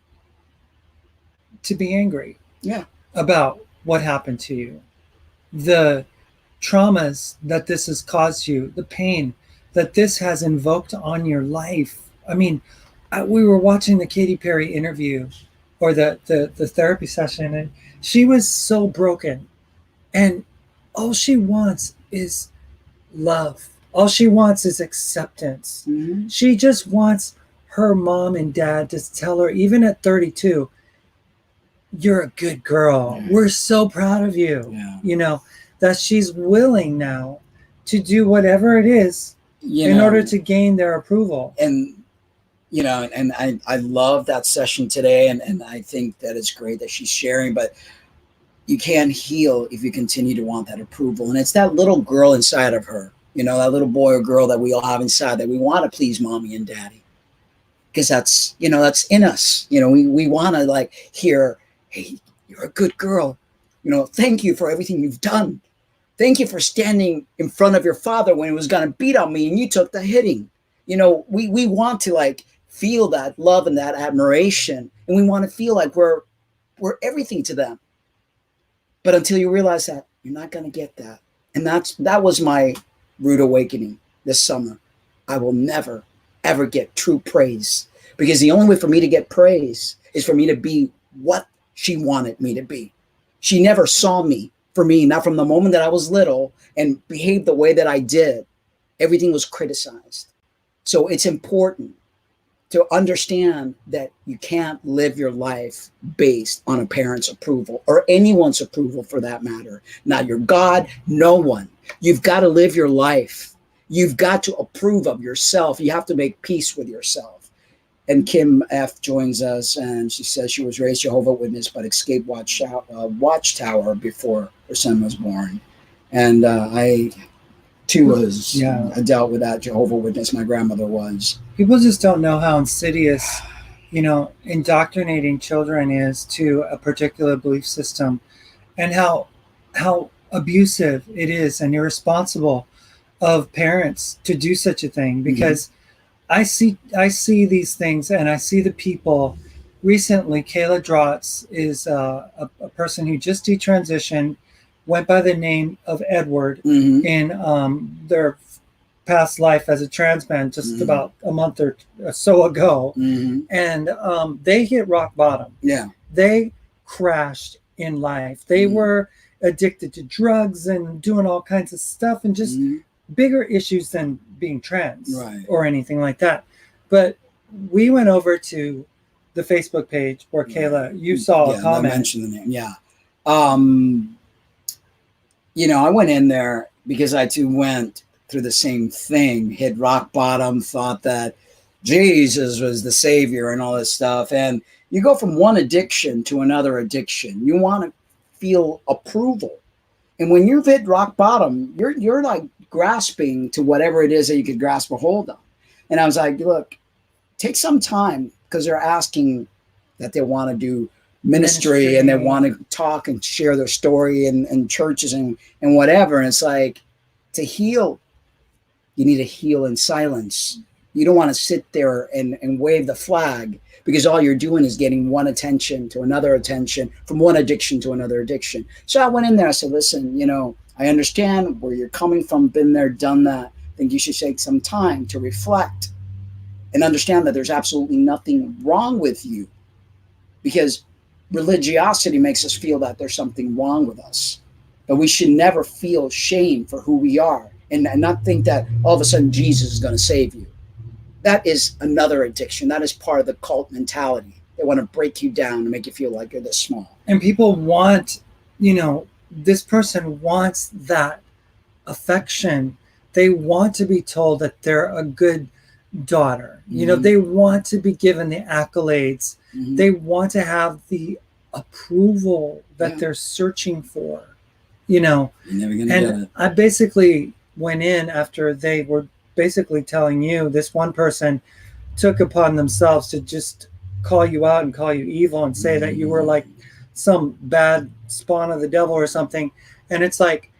to be angry. Yeah. About what happened to you, the traumas that this has caused you, the pain that this has invoked on your life. We were watching the Katy Perry interview or the therapy session, and she was so broken, and all she wants is love. All she wants is acceptance. Mm-hmm. She just wants her mom and dad to tell her, even at 32, you're a good girl. Yeah. We're so proud of you. Yeah. You know, that she's willing now to do whatever it is in order to gain their approval. And, you know, and I love that session today. And I think that it's great that she's sharing, but you can't heal if you continue to want that approval. And it's that little girl inside of her, you know, that little boy or girl that we all have inside that we want to please mommy and daddy. Because that's, you know, that's in us. You know, we want to like hear, hey, you're a good girl. You know, thank you for everything you've done. Thank you for standing in front of your father when he was going to beat on me and you took the hitting. You know, we want to like feel that love and that admiration. And we want to feel like we're everything to them. But until you realize that, you're not going to get that. And that was my rude awakening this summer. I will never, ever get true praise, because the only way for me to get praise is for me to be what she wanted me to be. She never saw me for me, not from the moment that I was little and behaved the way that I did. Everything was criticized. So it's important to understand that you can't live your life based on a parent's approval or anyone's approval for that matter. Not your God, no one. You've got to live your life. You've got to approve of yourself. You have to make peace with yourself. And Kim F. joins us, and she says she was raised Jehovah's Witness but escaped Watchtower before her son was born. And I too was, I dealt with that Jehovah's Witness. My grandmother was. People just don't know how insidious, indoctrinating children is to a particular belief system, and how abusive it is and irresponsible of parents to do such a thing. Because I see these things, and I see the people. Recently, Kayla Drotz is a person who just detransitioned, went by the name of Edward in their past life as a trans man just about a month or so ago. And they hit rock bottom. Yeah. They crashed in life. They were addicted to drugs and doing all kinds of stuff, and just bigger issues than being trans or anything like that. But we went over to the Facebook page where Kayla, you saw a comment. I mentioned the name. Yeah. I went in there because I too went through the same thing, hit rock bottom, thought that Jesus was the savior and all this stuff. And you go from one addiction to another addiction. You want to feel approval. And when you've hit rock bottom, you're like grasping to whatever it is that you could grasp a hold of. And I was like, look, take some time, because they're asking that they want to do ministry and they want to talk and share their story in churches and whatever. And it's like, to heal, you need to heal in silence. You don't want to sit there and wave the flag, because all you're doing is getting one attention to another attention, from one addiction to another addiction. So I went in there, I said, listen, I understand where you're coming from, been there, done that. I think you should take some time to reflect and understand that there's absolutely nothing wrong with you, because religiosity makes us feel that there's something wrong with us. But we should never feel shame for who we are, and not think that all of a sudden Jesus is going to save you. That is another addiction. That is part of the cult mentality. They want to break you down and make you feel like you're this small. And people want, this person wants that affection. They want to be told that they're a good daughter. They want to be given the accolades. They want to have the approval that they're searching for. You're never gonna get it. I basically went in after they were basically telling you, this one person took upon themselves to just call you out and call you evil and say that you were like some bad spawn of the devil or something. And it's like,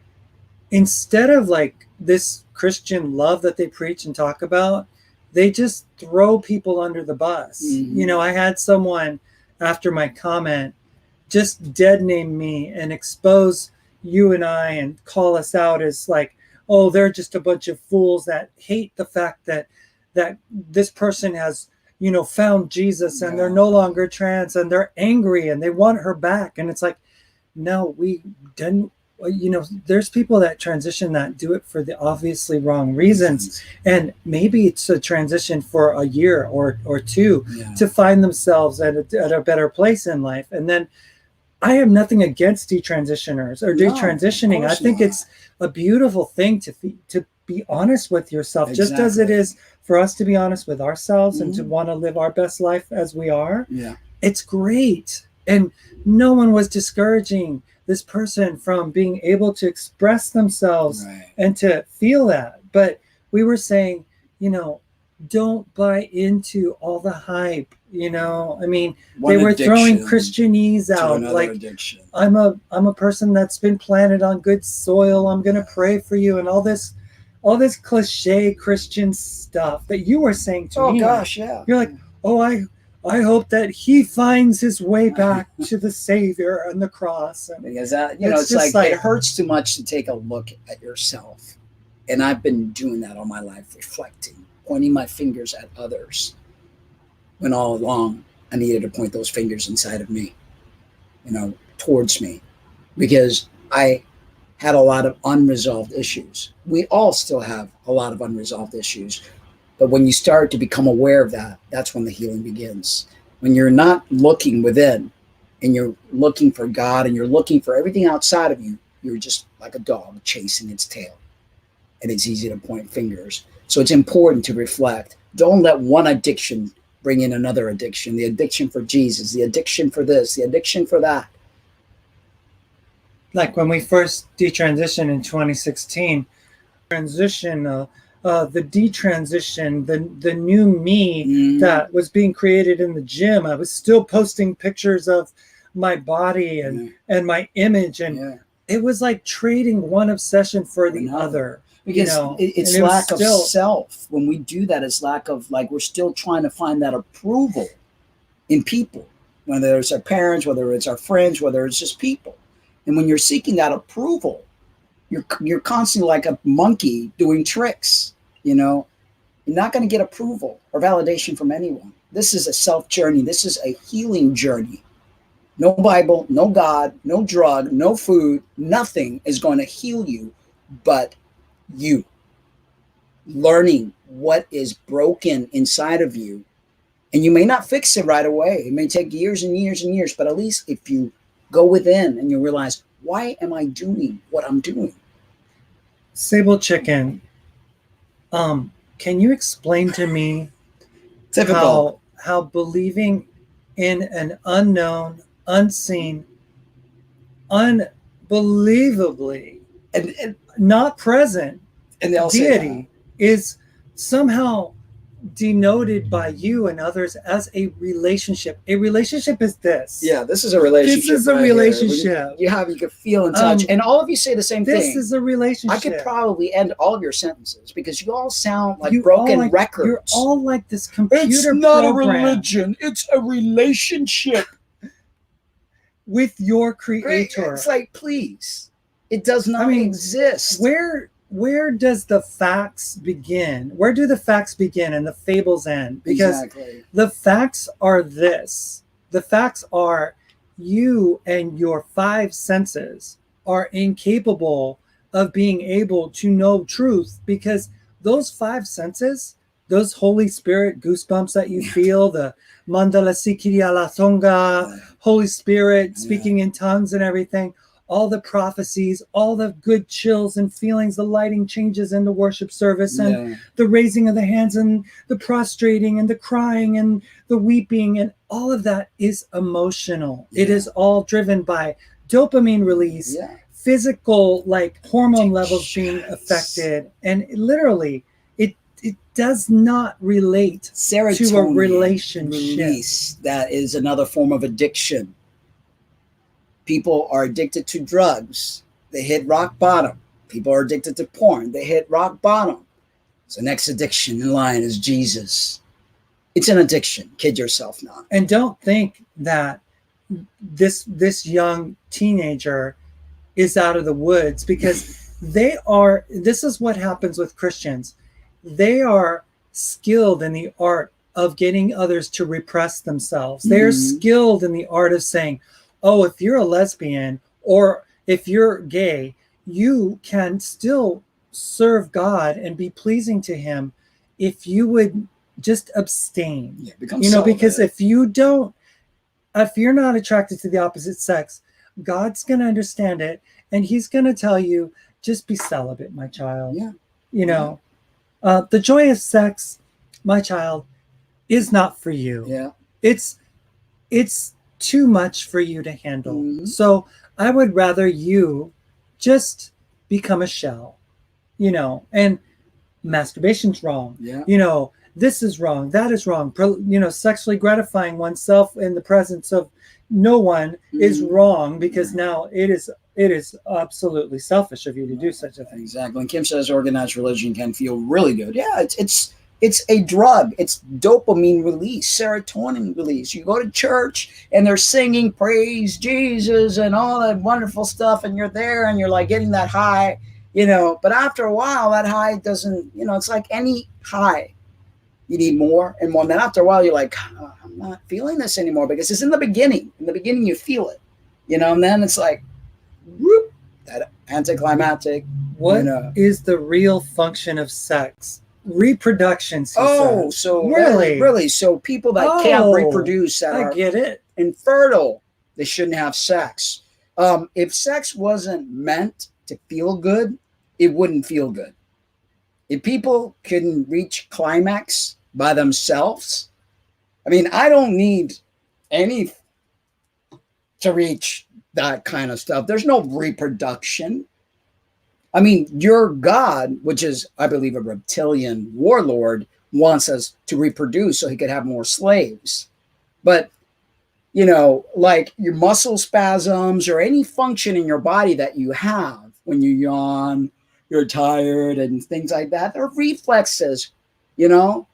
instead of like this Christian love that they preach and talk about, they just throw people under the bus. I had someone after my comment just dead name me and expose you and I and call us out as like, oh, they're just a bunch of fools that hate the fact that this person has, found Jesus and they're no longer trans, and they're angry and they want her back. And it's like, no, we didn't. There's people that transition that do it for the obviously wrong reasons. And maybe it's a transition for a year or two to find themselves at a better place in life. And then I have nothing against detransitioners or detransitioning. I think it's a beautiful thing to be honest with yourself, just as it is for us to be honest with ourselves and to want to live our best life as we are. Yeah. It's great. And no one was discouraging this person from being able to express themselves and to feel that. But we were saying, don't buy into all the hype. They were throwing Christianese out. Like, addiction. I'm a person that's been planted on good soil. I'm going to pray for you, and all this cliche Christian stuff that you were saying to me. Oh gosh, yeah. You're like, oh, I hope that he finds his way back to the Savior and the cross. Because it's like it hurts too much to take a look at yourself. And I've been doing that all my life, reflecting, pointing my fingers at others, when all along I needed to point those fingers inside of me, towards me. because I had a lot of unresolved issues. We all still have a lot of unresolved issues. But when you start to become aware of that, that's when the healing begins. When you're not looking within and you're looking for God and you're looking for everything outside of you, you're just like a dog chasing its tail. And it's easy to point fingers. So it's important to reflect. Don't let one addiction bring in another addiction. The addiction for Jesus, the addiction for this, the addiction for that. Like when we first detransitioned in 2016, transition, the detransition, the new me that was being created in the gym. I was still posting pictures of my body and my image, and it was like trading one obsession for the other. Because it's lack of self. When we do that, it's lack of, like, we're still trying to find that approval in people, whether it's our parents, whether it's our friends, whether it's just people. And when you're seeking that approval, you're constantly like a monkey doing tricks. You're not going to get approval or validation from anyone. This is a self journey. This is a healing journey. No Bible, no God, no drug, no food, nothing is going to heal you but you. Learning what is broken inside of you. And you may not fix it right away. It may take years and years and years, but at least if you go within and you realize, why am I doing what I'm doing? Sable Chicken, can you explain to me how believing in an unknown, unseen, unbelievably and not present and deity is somehow denoted by you and others as a relationship. A relationship is this. Yeah, this is a relationship. This is a relationship. You can feel and touch. And all of you say the same thing. This is a relationship. I could probably end all of your sentences because you all sound like broken records. You're all like this computer It's not program a religion. It's a relationship with your creator. It's like, please. It does not exist. Where does the facts begin? Where do the facts begin and the fables end? Because the facts are this. The facts are you and your five senses are incapable of being able to know truth, because those five senses, those Holy Spirit goosebumps that you feel, the mandala sikiria la songa, Holy Spirit speaking in tongues and everything, all the prophecies, all the good chills and feelings, the lighting changes in the worship service, and the raising of the hands and the prostrating and the crying and the weeping, and all of that is emotional. It is all driven by dopamine release, physical, like hormone levels being affected, and literally it does not relate Serotonin to a relationship. Release, that is another form of addiction. People are addicted to drugs. They hit rock bottom. People are addicted to porn. They hit rock bottom. So next addiction in line is Jesus. It's an addiction. Kid yourself not. And don't think that this young teenager is out of the woods, because this is what happens with Christians. They are skilled in the art of getting others to repress themselves. They're skilled in the art of saying, oh, if you're a lesbian or if you're gay, you can still serve God and be pleasing to him if you would just abstain. Because if you're not attracted to the opposite sex, God's going to understand it, and he's going to tell you, just be celibate, my child. The joy of sex, my child, is not for you. It's too much for you to handle. So I would rather you just become a shell, and masturbation's wrong. This is wrong. That is wrong. Sexually gratifying oneself in the presence of no one is wrong, because now it is absolutely selfish of you to do such a thing. Exactly. And Kim says organized religion can feel really good. Yeah, it's a drug. It's dopamine release, serotonin release. You go to church and they're singing praise Jesus and all that wonderful stuff, and you're there and you're like getting that high, but after a while that high doesn't, it's like any high. You need more and more. And then after a while you're like, oh, I'm not feeling this anymore, because it's in the beginning. In the beginning you feel it, and then it's like whoop, that anticlimactic. What is the real function of sex? Reproduction. Oh, so really? So people that can't reproduce, that I get it, infertile, they shouldn't have sex. If sex wasn't meant to feel good, it wouldn't feel good. If people couldn't reach climax by themselves, I mean, I don't need any to reach that kind of stuff. There's no reproduction. I mean, your God, which is, I believe, a reptilian warlord, wants us to reproduce so he could have more slaves. But, you know, like your muscle spasms or any function in your body that you have when you yawn, you're tired and things like that, they're reflexes, you know?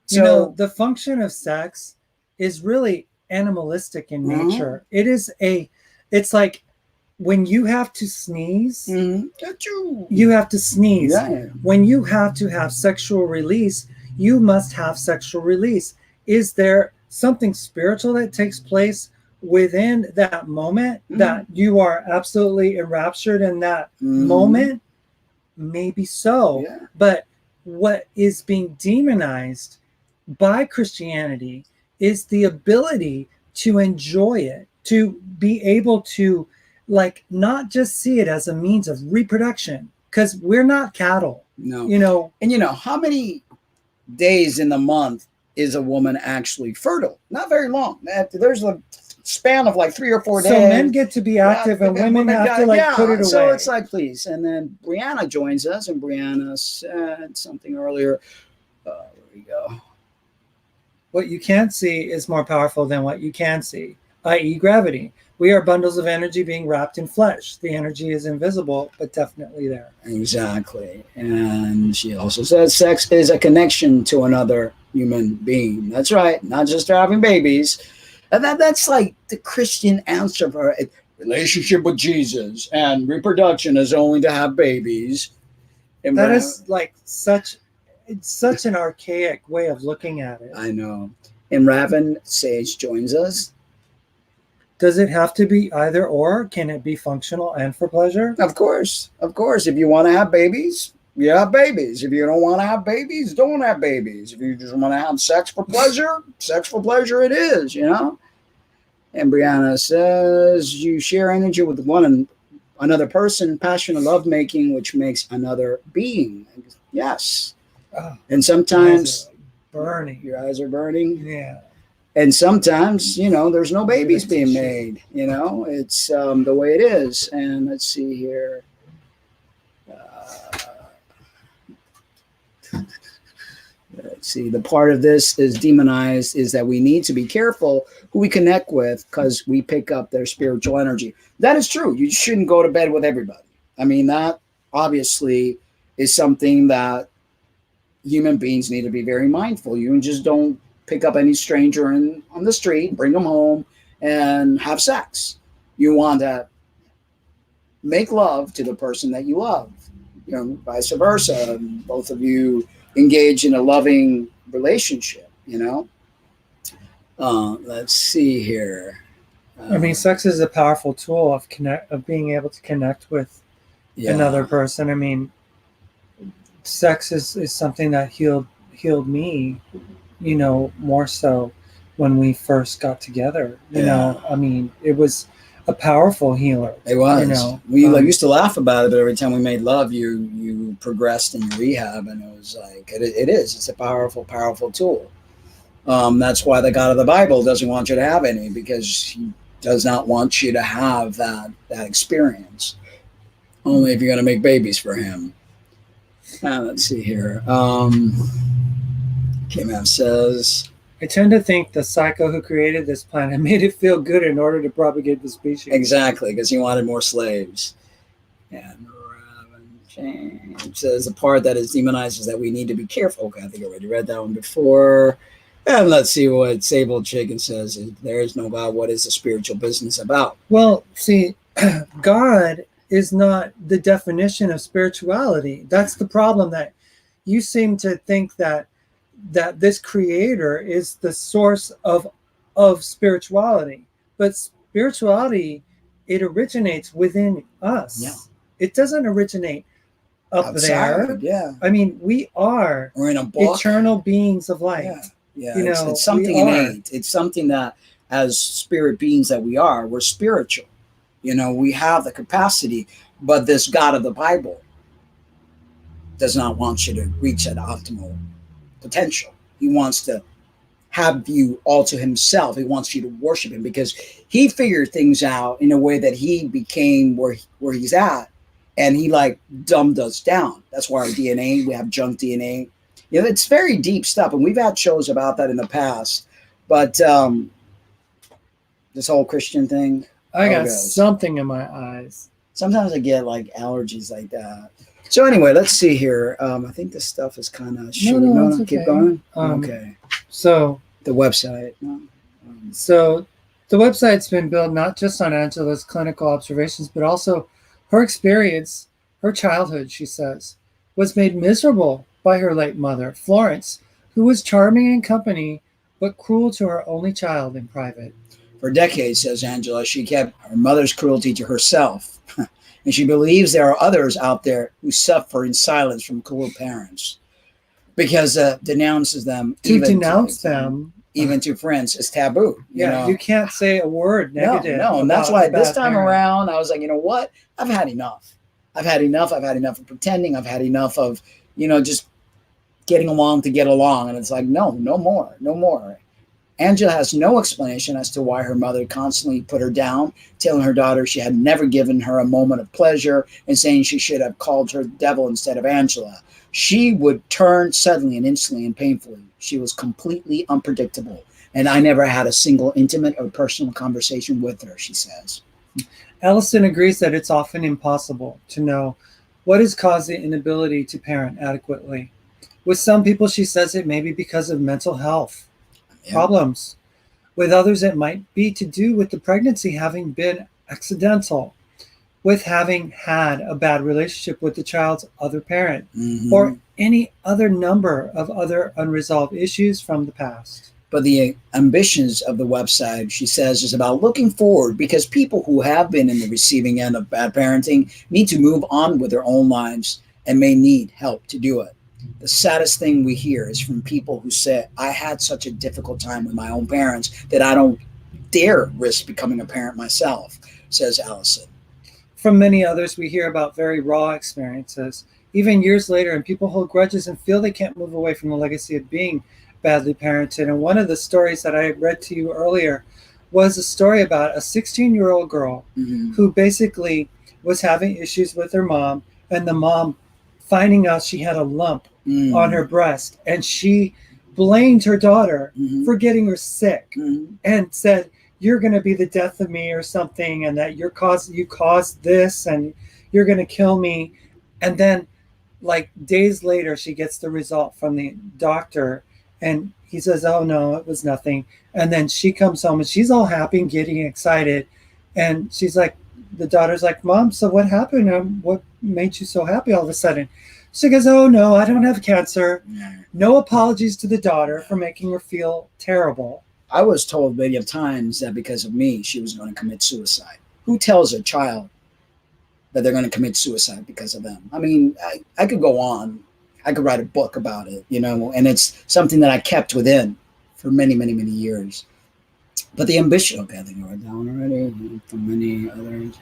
So, you know, the function of sex is really animalistic in nature. It's like when you have to sneeze, you have to sneeze. Yeah. When you have to have sexual release, you must have sexual release. Is there something spiritual that takes place within that moment that you are absolutely enraptured in that moment? Maybe so. Yeah. But what is being demonized by Christianity is the ability to enjoy it, to be able to, like, not just see it as a means of reproduction, because we're not cattle. No. You know, and you know, how many days in the month is a woman actually fertile? Not very long. There's a span of like 3 or 4 days. So men get to be active and women have to put it away. So it's like, please. And then Brianna joins us, and Brianna said something earlier. There we go. What you can't see is more powerful than what you can see, i.e. gravity. We are bundles of energy being wrapped in flesh. The energy is invisible, but definitely there. Exactly. And she also says sex is a connection to another human being. That's right. Not just having babies. And that's like the Christian answer for it. Relationship with Jesus, and reproduction is only to have babies. And that is like such an archaic way of looking at it. I know. And Raven Sage joins us. Does it have to be either or? Can it be functional and for pleasure? Of course. Of course. If you want to have babies, you have babies. If you don't want to have babies, don't have babies. If you just want to have sex for pleasure it is, you know? And Brianna says, you share energy with another person, passion and lovemaking, which makes another being. Yes. Oh, and sometimes burning. Your eyes are burning. Yeah. And sometimes, you know, there's no babies being made. You know, it's the way it is. And let's see here. Let's see. The part of this is demonized is that we need to be careful who we connect with because we pick up their spiritual energy. That is true. You shouldn't go to bed with everybody. I mean, that obviously is something that human beings need to be very mindful. You just don't pick up any stranger on the street, bring them home, and have sex. You want to make love to the person that you love, you know, vice versa. Both of you engage in a loving relationship, you know. Let's see here. I mean, sex is a powerful tool of being able to connect with another person. I mean, sex is something that healed me, you know, more so when we first got together. You know, I mean, it was a powerful healer. It was. You know, we used to laugh about it, but every time we made love, you progressed in your rehab, and it was like it is. It's a powerful tool. That's why the God of the Bible doesn't want you to have any, because he does not want you to have that experience. Only if you're going to make babies for him. Let's see here. Kim says, I tend to think the psycho who created this planet made it feel good in order to propagate the species. Exactly, because he wanted more slaves. And James says the part that is demonized is that we need to be careful. Okay, I think I already read that one before. And let's see what Sable Chicken says. If there is no God, what is the spiritual business about? Well, see, God is not the definition of spirituality. That's the problem, that you seem to think that this creator is the source of spirituality. But spirituality it originates within us. Yeah. It doesn't originate up there. Outside, yeah. I mean, we are Or in a book. eternal beings of light. Yeah, yeah. You know, it's something we are. innate. It's something that, as spirit beings that we are, we're spiritual. You know, we have the capacity, but this God of the Bible does not want you to reach that optimal potential. He wants to have you all to himself. He wants you to worship him because he figured things out in a way that he became where he's at, and he like dumbed us down. That's why our DNA, we have junk DNA. You know, it's very deep stuff, and we've had shows about that in the past. But this whole Christian thing, I got something in my eyes. Sometimes I get like allergies like that. So anyway, let's see here. I think this stuff is kind of short. No, okay. Keep going. Okay. So the website. So the website's been built not just on Angelo's clinical observations, but also her experience, her childhood, she says, was made miserable by her late mother, Florence, who was charming in company, but cruel to her only child in private. For decades, says Angela, she kept her mother's cruelty to herself. And she believes there are others out there who suffer in silence from cruel parents, because denounces them. Denounce them, even to friends, is taboo. You can't say a word negative. No, and that's why this time around I was like, you know what? I've had enough. I've had enough of pretending. I've had enough of just getting along to get along. And it's like, no more. Angela has no explanation as to why her mother constantly put her down, telling her daughter she had never given her a moment of pleasure and saying she should have called her devil instead of Angela. She would turn suddenly and instantly and painfully. She was completely unpredictable, and I never had a single intimate or personal conversation with her, she says. Allison agrees that it's often impossible to know what has caused the inability to parent adequately. With some people, she says it may be because of mental health problems. With others, it might be to do with the pregnancy having been accidental, with having had a bad relationship with the child's other parent, or any other number of other unresolved issues from the past. But the ambitions of the website, she says, is about looking forward, because people who have been in the receiving end of bad parenting need to move on with their own lives and may need help to do it. The saddest thing we hear is from people who say, I had such a difficult time with my own parents that I don't dare risk becoming a parent myself, says Allison. From many others, we hear about very raw experiences, even years later, and people hold grudges and feel they can't move away from the legacy of being badly parented. And one of the stories that I read to you earlier was a story about a 16-year-old girl who basically was having issues with her mom, and the mom finding out she had a lump on her breast, and she blamed her daughter for getting her sick and said, you're going to be the death of me or something, and that you caused this and you're going to kill me. And then like days later, she gets the result from the doctor, and he says, oh no, it was nothing. And then she comes home and she's all happy and getting excited, and she's like, the daughter's like, Mom, so what happened? What made you so happy all of a sudden? She goes, oh no, I don't have cancer. No apologies to the daughter for making her feel terrible. I was told many times that because of me, she was going to commit suicide. Who tells a child that they're going to commit suicide because of them? I mean, I could go on. I could write a book about it, and it's something that I kept within for many, many, many years. But the ambition, okay, I think I wrote down already, from many others.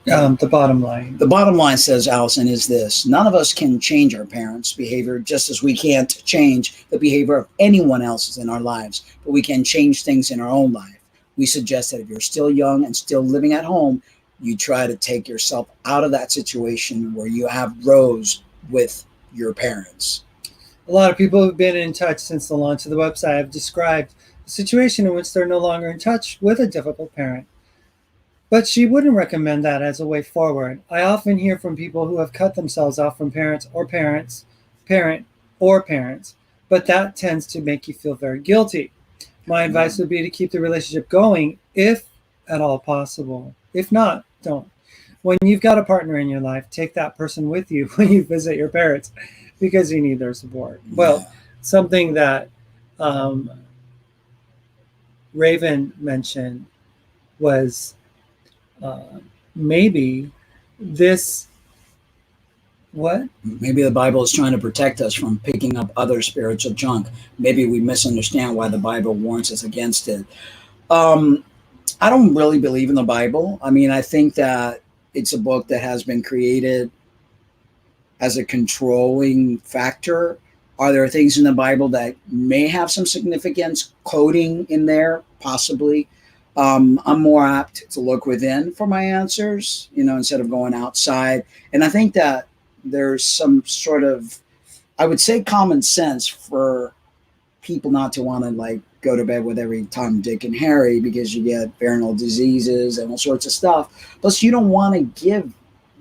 The bottom line. The bottom line, says Allison, is this. None of us can change our parents' behavior, just as we can't change the behavior of anyone else's in our lives, but we can change things in our own life. We suggest that if you're still young and still living at home, you try to take yourself out of that situation where you have rows with your parents. A lot of people who've been in touch since the launch of the website have described a situation in which they're no longer in touch with a difficult parent. But she wouldn't recommend that as a way forward. I often hear from people who have cut themselves off from parent or parents, but that tends to make you feel very guilty. My advice would be to keep the relationship going if at all possible. If not, don't. When you've got a partner in your life, take that person with you when you visit your parents, because you need their support. Well, something that Raven mentioned was maybe this what Maybe the Bible is trying to protect us from picking up other spiritual junk. Maybe we misunderstand why the Bible warns us against it. Um, I don't really believe in the Bible. I mean, I think that it's a book that has been created as a controlling factor. Are there things in the Bible that may have some significance coding in there? Possibly. I'm more apt to look within for my answers, instead of going outside. And I think that there's some sort of, I would say, common sense for people not to want to like go to bed with every Tom, Dick, and Harry because you get venereal diseases and all sorts of stuff. Plus, you don't want to give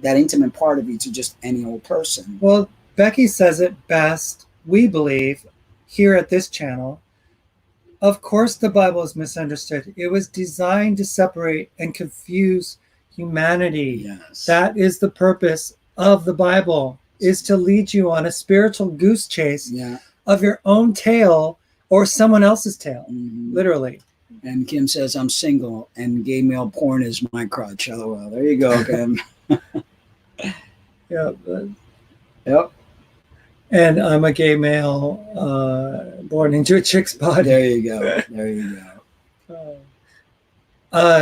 that intimate part of you to just any old person. Well, Becky says it best, we believe, here at this channel. Of course, the Bible is misunderstood. It was designed to separate and confuse humanity. Yes. That is the purpose of the Bible, is to lead you on a spiritual goose chase of your own tail or someone else's tail, literally. And Kim says, I'm single and gay male porn is my crutch. LOL. There you go, Kim. Yeah. Yep. And I'm a gay male born into a chick's body. There you go. There you go.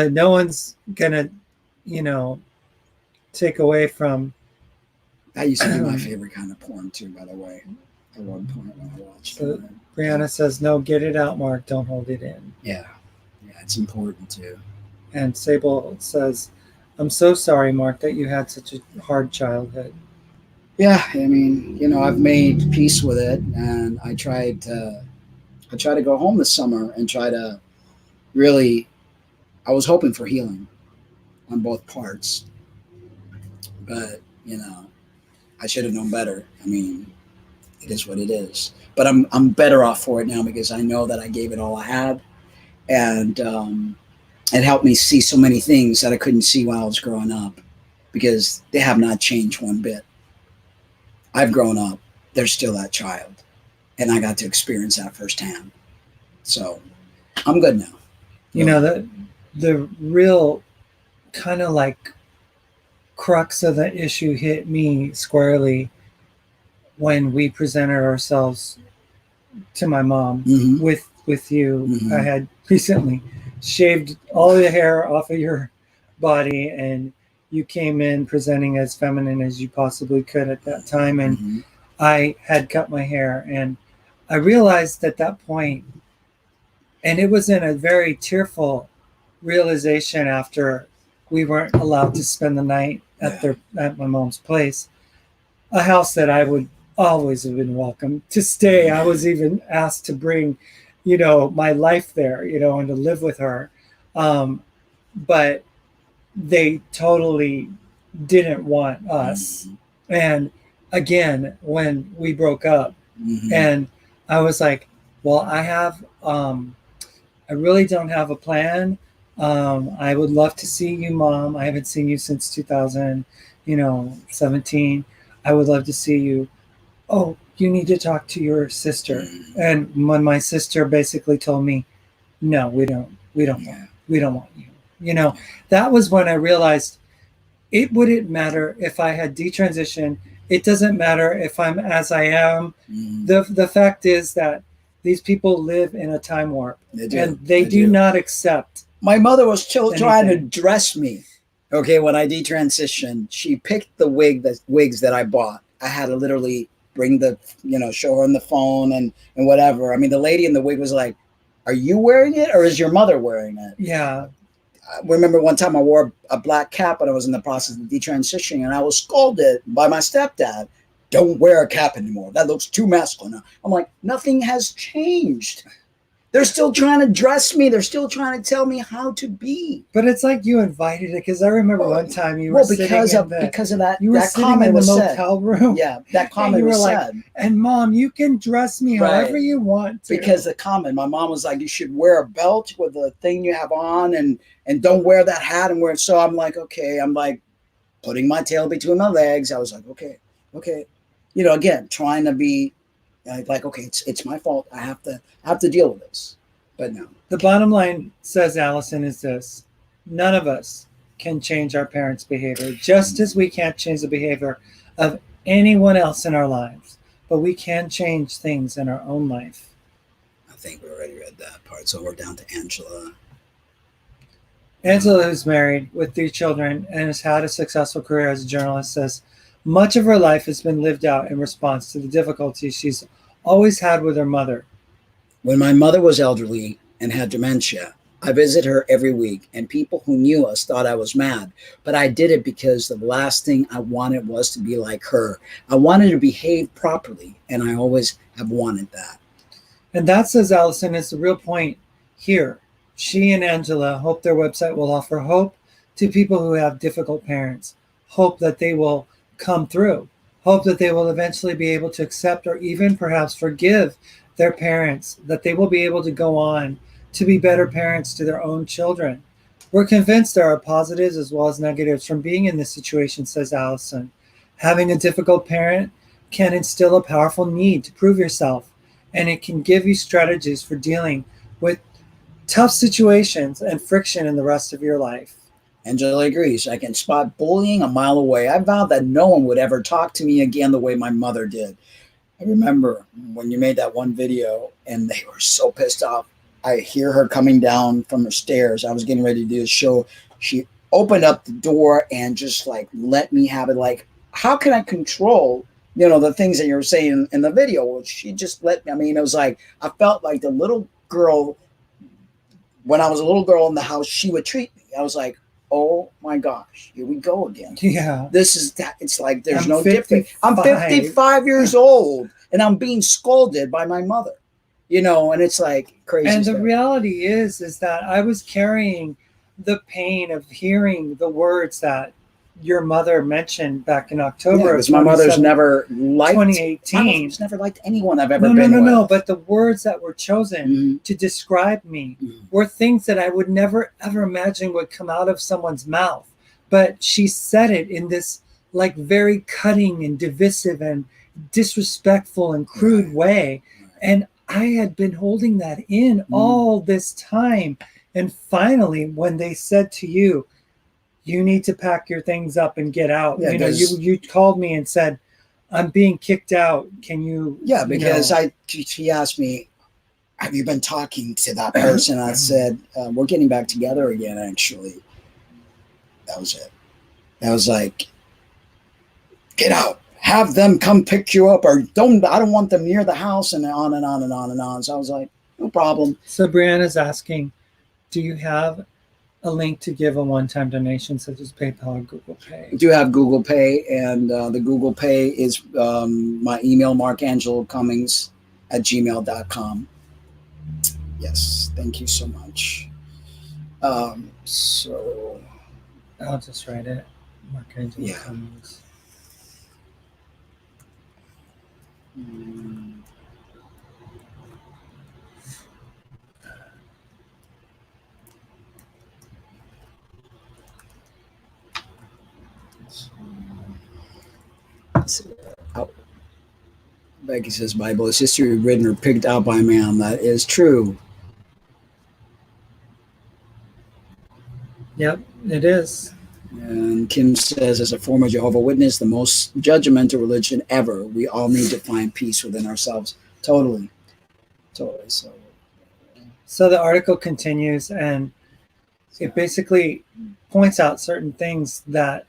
No one's gonna, take away from. That used to be my favorite kind of porn too, by the way. At one point when I watched it. Brianna says, "No, get it out, Mark. Don't hold it in." Yeah, it's important too. And Sable says, "I'm so sorry, Mark, that you had such a hard childhood." Yeah, I mean, I've made peace with it, and I try to go home this summer and try to really. I was hoping for healing on both parts, but I should have known better. I mean, it is what it is. But I'm better off for it now because I know that I gave it all I had, and it helped me see so many things that I couldn't see while I was growing up, because they have not changed one bit. I've grown up. They're still that child, and I got to experience that firsthand. So I'm good now. The real kind of like crux of the issue hit me squarely when we presented ourselves to my mom with you. I had recently shaved all the hair off of your body, and you came in presenting as feminine as you possibly could at that time, and I had cut my hair, and I realized at that point, and it was in a very tearful realization after we weren't allowed to spend the night at my mom's place, a house that I would always have been welcome to stay. I was even asked to bring, my life there, and to live with her. But they totally didn't want us. And again, when we broke up, and I was like, well, I really don't have a plan. I would love to see you, Mom. I haven't seen you since 2017. I would love to see you. Oh, you need to talk to your sister. And when my sister basically told me, no, we don't want you. That was when I realized it wouldn't matter if I had detransitioned. It doesn't matter if I'm as I am. The fact is that these people live in a time warp, and they do not accept. My mother was still trying to dress me. Okay, when I detransitioned, she picked the wigs that I bought. I had to literally bring show her on the phone and whatever. I mean, the lady in the wig was like, "Are you wearing it, or is your mother wearing it?" Yeah. I remember one time I wore a black cap when I was in the process of detransitioning, and I was scolded by my stepdad. Don't wear a cap anymore. That looks too masculine. I'm like, nothing has changed. They're still trying to dress me. They're still trying to tell me how to be. But it's like you invited it, because I remember one time you were because of that. You were that sitting in the motel room. Yeah, that comment was said. And Mom, you can dress me however you want to. Because the comment, my mom was like, you should wear a belt with the thing you have on, and don't wear that hat and wear it. So I'm like, okay. I'm like putting my tail between my legs. I was like, okay. Again, trying to be like, okay, it's my fault. I have to deal with this. But no. The bottom line, says Allison, is this: none of us can change our parents' behavior, just as we can't change the behavior of anyone else in our lives, but we can change things in our own life. I think we already read that part. So we're down to Angela. Angela, who's married with 3 children and has had a successful career as a journalist, says much of her life has been lived out in response to the difficulties she's always had with her mother. When my mother was elderly and had dementia, I visited her every week, and people who knew us thought I was mad, but I did it because the last thing I wanted was to be like her. I wanted to behave properly, and I always have wanted that. And that, says Allison, is the real point here. She and Angela hope their website will offer hope to people who have difficult parents, hope that they will come through, hope that they will eventually be able to accept or even perhaps forgive their parents, that they will be able to go on to be better parents to their own children. We're convinced there are positives as well as negatives from being in this situation, says Allison. Having a difficult parent can instill a powerful need to prove yourself, and it can give you strategies for dealing with tough situations and friction in the rest of your life. Angela agrees. I can spot bullying a mile away. I vowed that no one would ever talk to me again the way my mother did. I remember when you made that one video and they were so pissed off. I hear her coming down from the stairs. I was getting ready to do a show. She opened up the door and just like let me have it. Like, how can I control, the things that you were saying in the video? Well, she just let me. I mean, it was like, I felt like the little girl, when I was a little girl in the house, she would treat me. I was like, oh my gosh, here we go again. Yeah. This is that. It's like, there's I'm no difference. I'm 55 years old and I'm being scolded by my mother. And it's like crazy. And stuff. the reality is that I was carrying the pain of hearing the words that your mother mentioned back in October. Because my mother's never liked 2018. My mother's never liked anyone I've ever been with. No. But the words that were chosen to describe me were things that I would never ever imagine would come out of someone's mouth. But she said it in this like very cutting and divisive and disrespectful and crude way. And I had been holding that in all this time. And finally, when they said to you, you need to pack your things up and get out. You called me and said, I'm being kicked out. Can you? Yeah, because she asked me, have you been talking to that person? I said, we're getting back together again, actually. That was it. That was like, get out. Have them come pick you up, or I don't want them near the house, and on and on and on and on. So I was like, no problem. So Brianna's asking, do you have a link to give a one-time donation such as PayPal or Google Pay? I do have Google Pay, and the Google Pay is my email, markangelocummings@gmail.com. Yes, thank you so much. So I'll just write it. Angelo Cummings. Becky says, Bible is history written or picked out by man. That is true. Yep, it is. And Kim says, as a former Jehovah's Witness, the most judgmental religion ever, we all need to find peace within ourselves. Totally. So the article continues, and it basically points out certain things that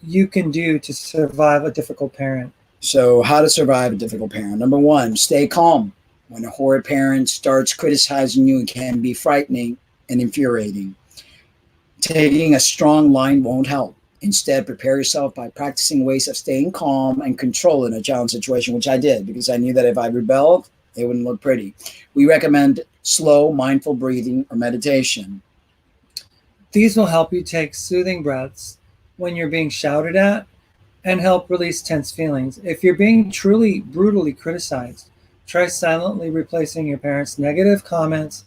you can do to survive a difficult parent. So how to survive a difficult parent. Number 1, stay calm. When a horrid parent starts criticizing you, it can be frightening and infuriating. Taking a strong line won't help. Instead, prepare yourself by practicing ways of staying calm and control in a challenge situation, which I did because I knew that if I rebelled, it wouldn't look pretty. We recommend slow, mindful breathing or meditation. These will help you take soothing breaths when you're being shouted at and help release tense feelings. If you're being truly brutally criticized, try silently replacing your parents' negative comments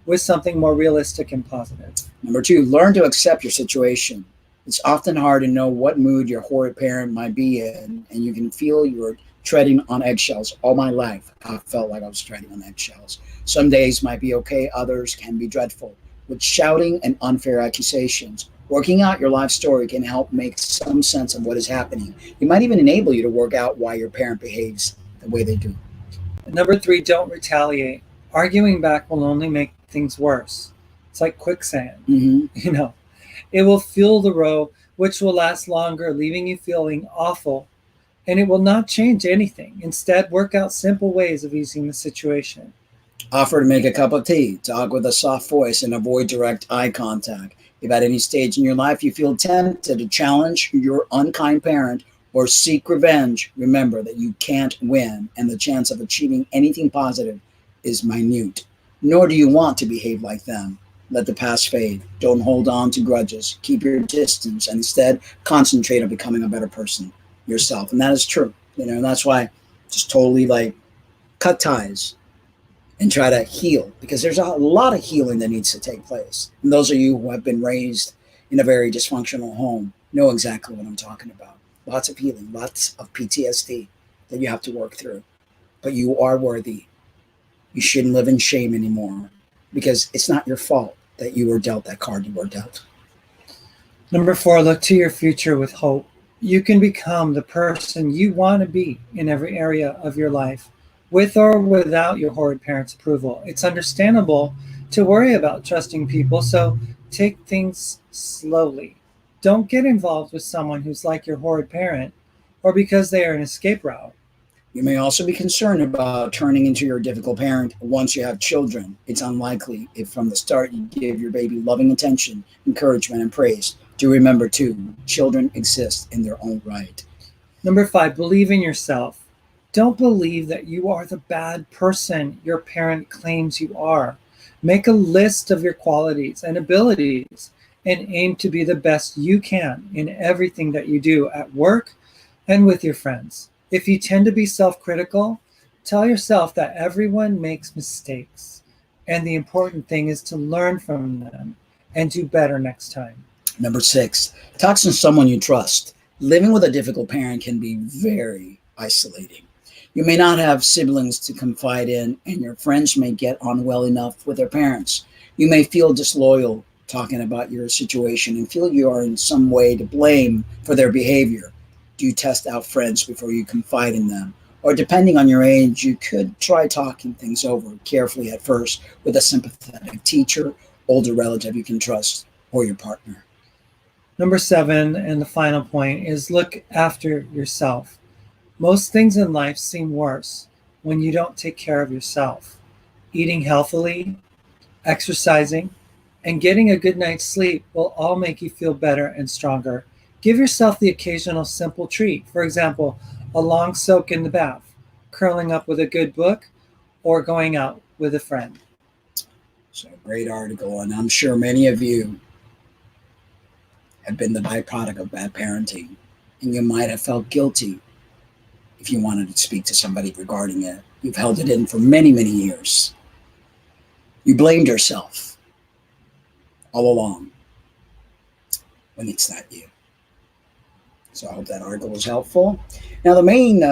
with something more realistic and positive. Number 2, learn to accept your situation. It's often hard to know what mood your horrid parent might be in, and you can feel you're treading on eggshells. All my life, I felt like I was treading on eggshells. Some days might be okay, others can be dreadful, with shouting and unfair accusations. Working out your life story can help make some sense of what is happening. It might even enable you to work out why your parent behaves the way they do. Number three, don't retaliate. Arguing back will only make things worse. It's like quicksand. Hmm. You know, it will fuel the row, which will last longer, leaving you feeling awful, and it will not change anything. Instead, work out simple ways of easing the situation. Offer to make a cup of tea, talk with a soft voice, and avoid direct eye contact. If at any stage in your life you feel tempted to challenge your unkind parent or seek revenge, remember that you can't win, and the chance of achieving anything positive is minute. Nor do you want to behave like them. Let the past fade. Don't hold on to grudges. Keep your distance and instead concentrate on becoming a better person yourself. And that is true. And that's why just totally like cut ties and try to heal, because there's a lot of healing that needs to take place. And those of you who have been raised in a very dysfunctional home know exactly what I'm talking about. Lots of healing, lots of PTSD that you have to work through. But you are worthy. You shouldn't live in shame anymore, because it's not your fault that you were dealt that card you were dealt. Number four, look to your future with hope. You can become the person you want to be in every area of your life, with or without your horrid parents' approval. It's understandable to worry about trusting people, so take things slowly. Don't get involved with someone who's like your horrid parent or because they are an escape route. You may also be concerned about turning into your difficult parent once you have children. It's unlikely if from the start you give your baby loving attention, encouragement, and praise. Do remember, too, children exist in their own right. Number five, believe in yourself. Don't believe that you are the bad person your parent claims you are. Make a list of your qualities and abilities and aim to be the best you can in everything that you do at work and with your friends. If you tend to be self-critical, tell yourself that everyone makes mistakes, and the important thing is to learn from them and do better next time. Number six, talk to someone you trust. Living with a difficult parent can be very isolating. You may not have siblings to confide in, and your friends may get on well enough with their parents. You may feel disloyal talking about your situation and feel you are in some way to blame for their behavior. Do you test out friends before you confide in them? Or depending on your age, you could try talking things over carefully at first with a sympathetic teacher, older relative you can trust, or your partner. Number seven, and the final point, is look after yourself. Most things in life seem worse when you don't take care of yourself. Eating healthily, exercising, and getting a good night's sleep will all make you feel better and stronger. Give yourself the occasional simple treat. For example, a long soak in the bath, curling up with a good book, or going out with a friend. So, great article. And I'm sure many of you have been the byproduct of bad parenting. And you might have felt guilty if you wanted to speak to somebody regarding it. You've held it in for many, many years. You blamed yourself all along when it's not you. So I hope that article was helpful. Now, the main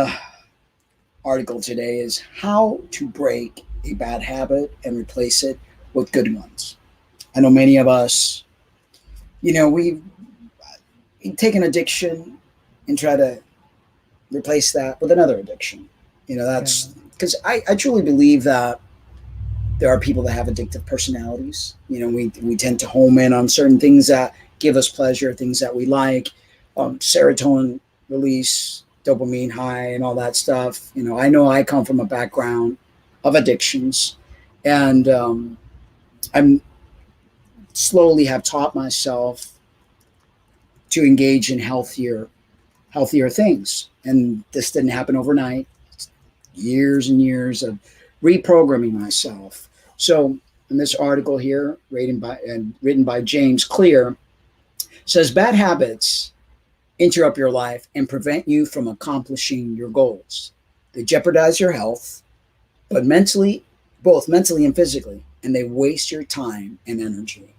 article today is how to break a bad habit and replace it with good ones. I know many of us, we take an addiction and try to replace that with another addiction. That's because I truly believe that there are people that have addictive personalities. We tend to home in on certain things that give us pleasure, things that we like, serotonin release, dopamine high, and all that stuff. I know I come from a background of addictions, and I'm slowly have taught myself to engage in healthier things. And this didn't happen overnight. Years and years of reprogramming myself. So in this article here, written by James Clear, says bad habits interrupt your life and prevent you from accomplishing your goals. They jeopardize your health, both mentally and physically, and they waste your time and energy.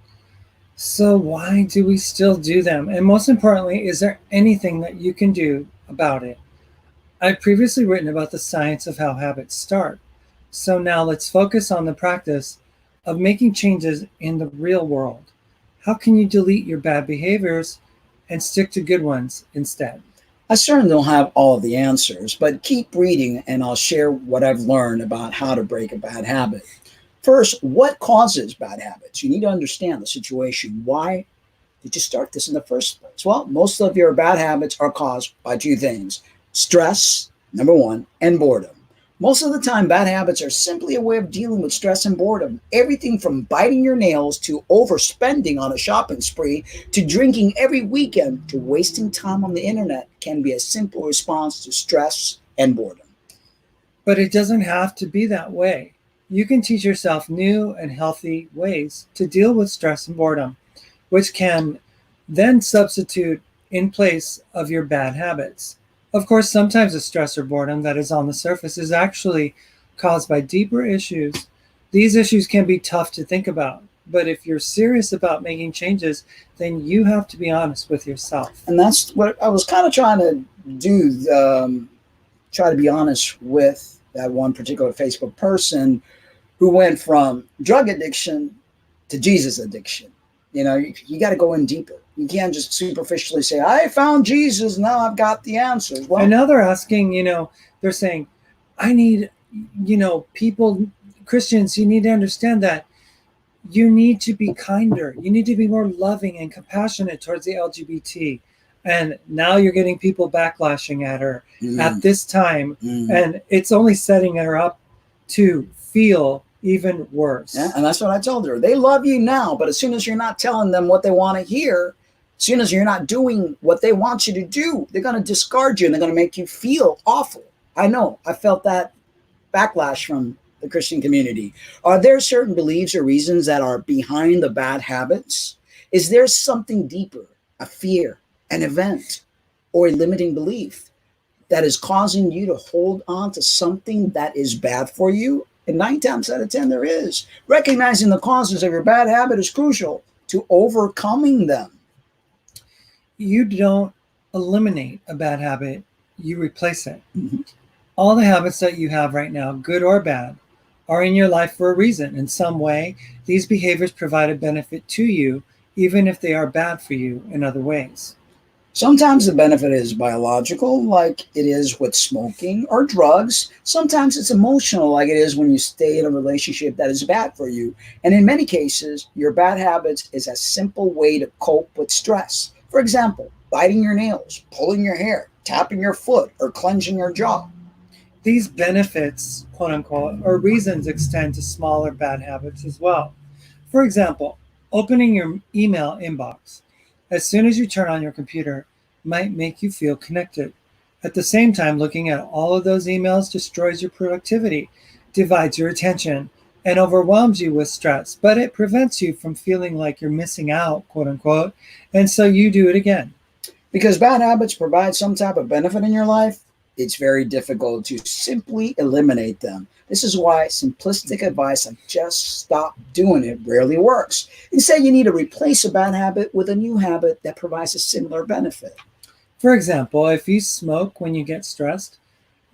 So why do we still do them? And most importantly, is there anything that you can do about it? I've previously written about the science of how habits start. So now let's focus on the practice of making changes in the real world. How can you delete your bad behaviors and stick to good ones instead? I certainly don't have all of the answers, but keep reading and I'll share what I've learned about how to break a bad habit. First, what causes bad habits? You need to understand the situation. Why did you start this in the first place? Well, most of your bad habits are caused by two things: stress, number one, and boredom. Most of the time, bad habits are simply a way of dealing with stress and boredom. Everything from biting your nails to overspending on a shopping spree to drinking every weekend to wasting time on the internet can be a simple response to stress and boredom. But it doesn't have to be that way. You can teach yourself new and healthy ways to deal with stress and boredom, which can then substitute in place of your bad habits. Of course, sometimes the stress or boredom that is on the surface is actually caused by deeper issues. These issues can be tough to think about, but if you're serious about making changes, then you have to be honest with yourself. And that's what I was kind of trying to do, try to be honest with that one particular Facebook person who went from drug addiction to Jesus addiction. You got to go in deeper. You can't just superficially say, I found Jesus, now I've got the answers. Well, And now they're asking, they're saying, I need, people, Christians, you need to understand that you need to be kinder. You need to be more loving and compassionate towards the LGBT. And now you're getting people backlashing at her at this time. And it's only setting her up to feel even worse. Yeah, and that's what I told her. They love you now, but as soon as you're not telling them what they want to hear, as soon as you're not doing what they want you to do, they're going to discard you and they're going to make you feel awful. I know. I felt that backlash from the Christian community. Are there certain beliefs or reasons that are behind the bad habits? Is there something deeper, a fear, an event, or a limiting belief that is causing you to hold on to something that is bad for you? And 9 times out of 10, there is. Recognizing the causes of your bad habit is crucial to overcoming them. You don't eliminate a bad habit, you replace it. All the habits that you have right now, good or bad, are in your life for a reason. In some way, these behaviors provide a benefit to you, even if they are bad for you in other ways. Sometimes the benefit is biological, like it is with smoking or drugs. Sometimes it's emotional, like it is when you stay in a relationship that is bad for you. And in many cases, your bad habits is a simple way to cope with stress. For example, biting your nails, pulling your hair, tapping your foot, or clenching your jaw. These benefits, quote unquote, or reasons extend to smaller bad habits as well. For example, opening your email inbox as soon as you turn on your computer might make you feel connected. At the same time, looking at all of those emails destroys your productivity, divides your attention, and overwhelms you with stress, but it prevents you from feeling like you're missing out, quote unquote, and so you do it again. Because bad habits provide some type of benefit in your life, it's very difficult to simply eliminate them. This is why simplistic advice like just stop doing it rarely works. Instead, you need to replace a bad habit with a new habit that provides a similar benefit. For example, if you smoke when you get stressed,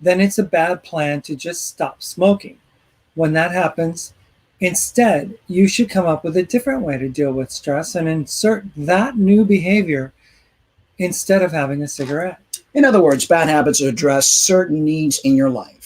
then it's a bad plan to just stop smoking. When that happens, instead, you should come up with a different way to deal with stress and insert that new behavior instead of having a cigarette. In other words, bad habits address certain needs in your life.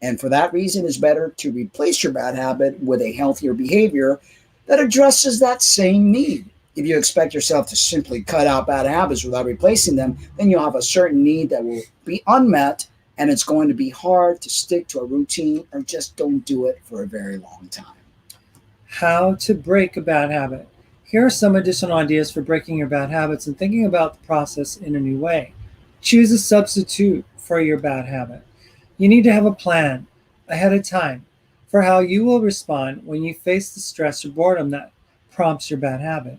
And for that reason, it's better to replace your bad habit with a healthier behavior that addresses that same need. If you expect yourself to simply cut out bad habits without replacing them, then you'll have a certain need that will be unmet, and it's going to be hard to stick to a routine or just don't do it for a very long time. How to break a bad habit. Here are some additional ideas for breaking your bad habits and thinking about the process in a new way. Choose a substitute for your bad habit. You need to have a plan ahead of time for how you will respond when you face the stress or boredom that prompts your bad habit.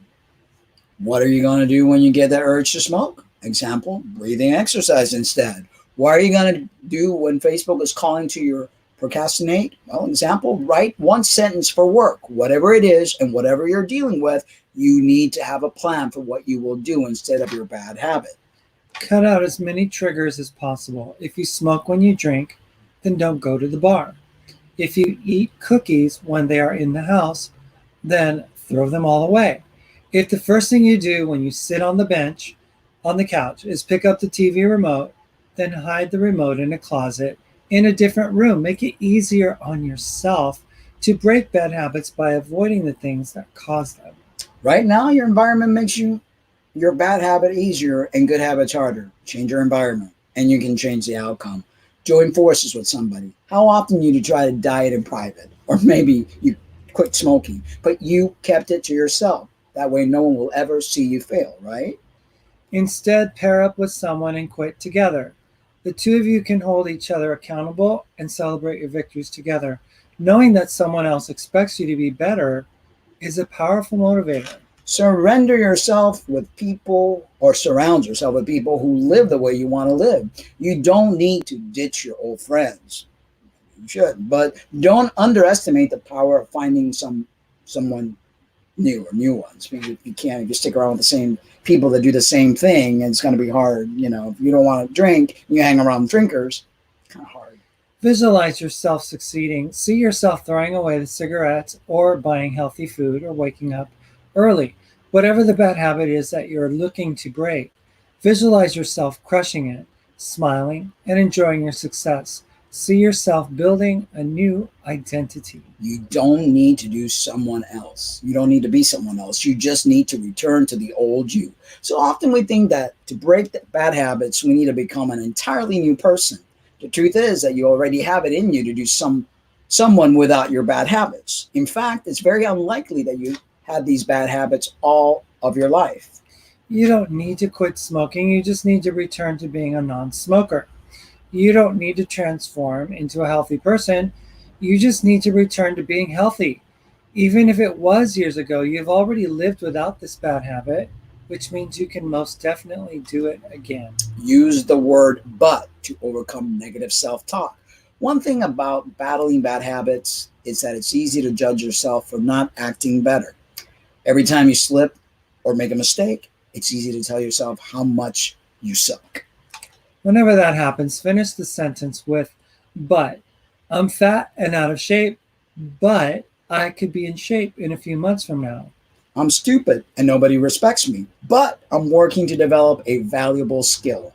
What are you going to do when you get the urge to smoke? Example, breathing exercise instead. What are you going to do when Facebook is calling to your procrastinate? Well, example, write one sentence for work. Whatever it is and whatever you're dealing with, you need to have a plan for what you will do instead of your bad habit. Cut out as many triggers as possible. If you smoke when you drink, then don't go to the bar. If you eat cookies when they are in the house, then throw them all away. If the first thing you do when you sit on the bench, on the couch, is pick up the TV remote, then hide the remote in a closet in a different room. Make it easier on yourself to break bad habits by avoiding the things that cause them. Right now, your environment makes your bad habit easier and good habits harder. Change your environment, and you can change the outcome. Join forces with somebody. How often do you try to diet in private? Or maybe you quit smoking, but you kept it to yourself. That way, no one will ever see you fail, right? Instead, pair up with someone and quit together. The two of you can hold each other accountable and celebrate your victories together. Knowing that someone else expects you to be better is a powerful motivator. Surrender yourself with people or surround yourself with people who live the way you want to live. You don't need to ditch your old friends. You should, but don't underestimate the power of finding someone new or new ones. Because you can't, if you stick around with the same people that do the same thing, and it's going to be hard. If you don't want to drink, you hang around drinkers, it's kind of hard. Visualize yourself succeeding. See yourself throwing away the cigarettes or buying healthy food or waking up early. Whatever the bad habit is that you're looking to break, visualize yourself crushing it, smiling, and enjoying your success. See yourself building a new identity. You don't need to do someone else. You don't need to be someone else. You just need to return to the old you. So often we think that to break the bad habits, we need to become an entirely new person. The truth is that you already have it in you to do someone without your bad habits. In fact, it's very unlikely that you had these bad habits all of your life. You don't need to quit smoking. You just need to return to being a non-smoker. You don't need to transform into a healthy person. You just need to return to being healthy. Even if it was years ago, you've already lived without this bad habit, which means you can most definitely do it again. Use the word but to overcome negative self-talk. One thing about battling bad habits is that it's easy to judge yourself for not acting better. Every time you slip or make a mistake, it's easy to tell yourself how much you suck. Whenever that happens, finish the sentence with, but I'm fat and out of shape, but I could be in shape in a few months from now. I'm stupid and nobody respects me, but I'm working to develop a valuable skill.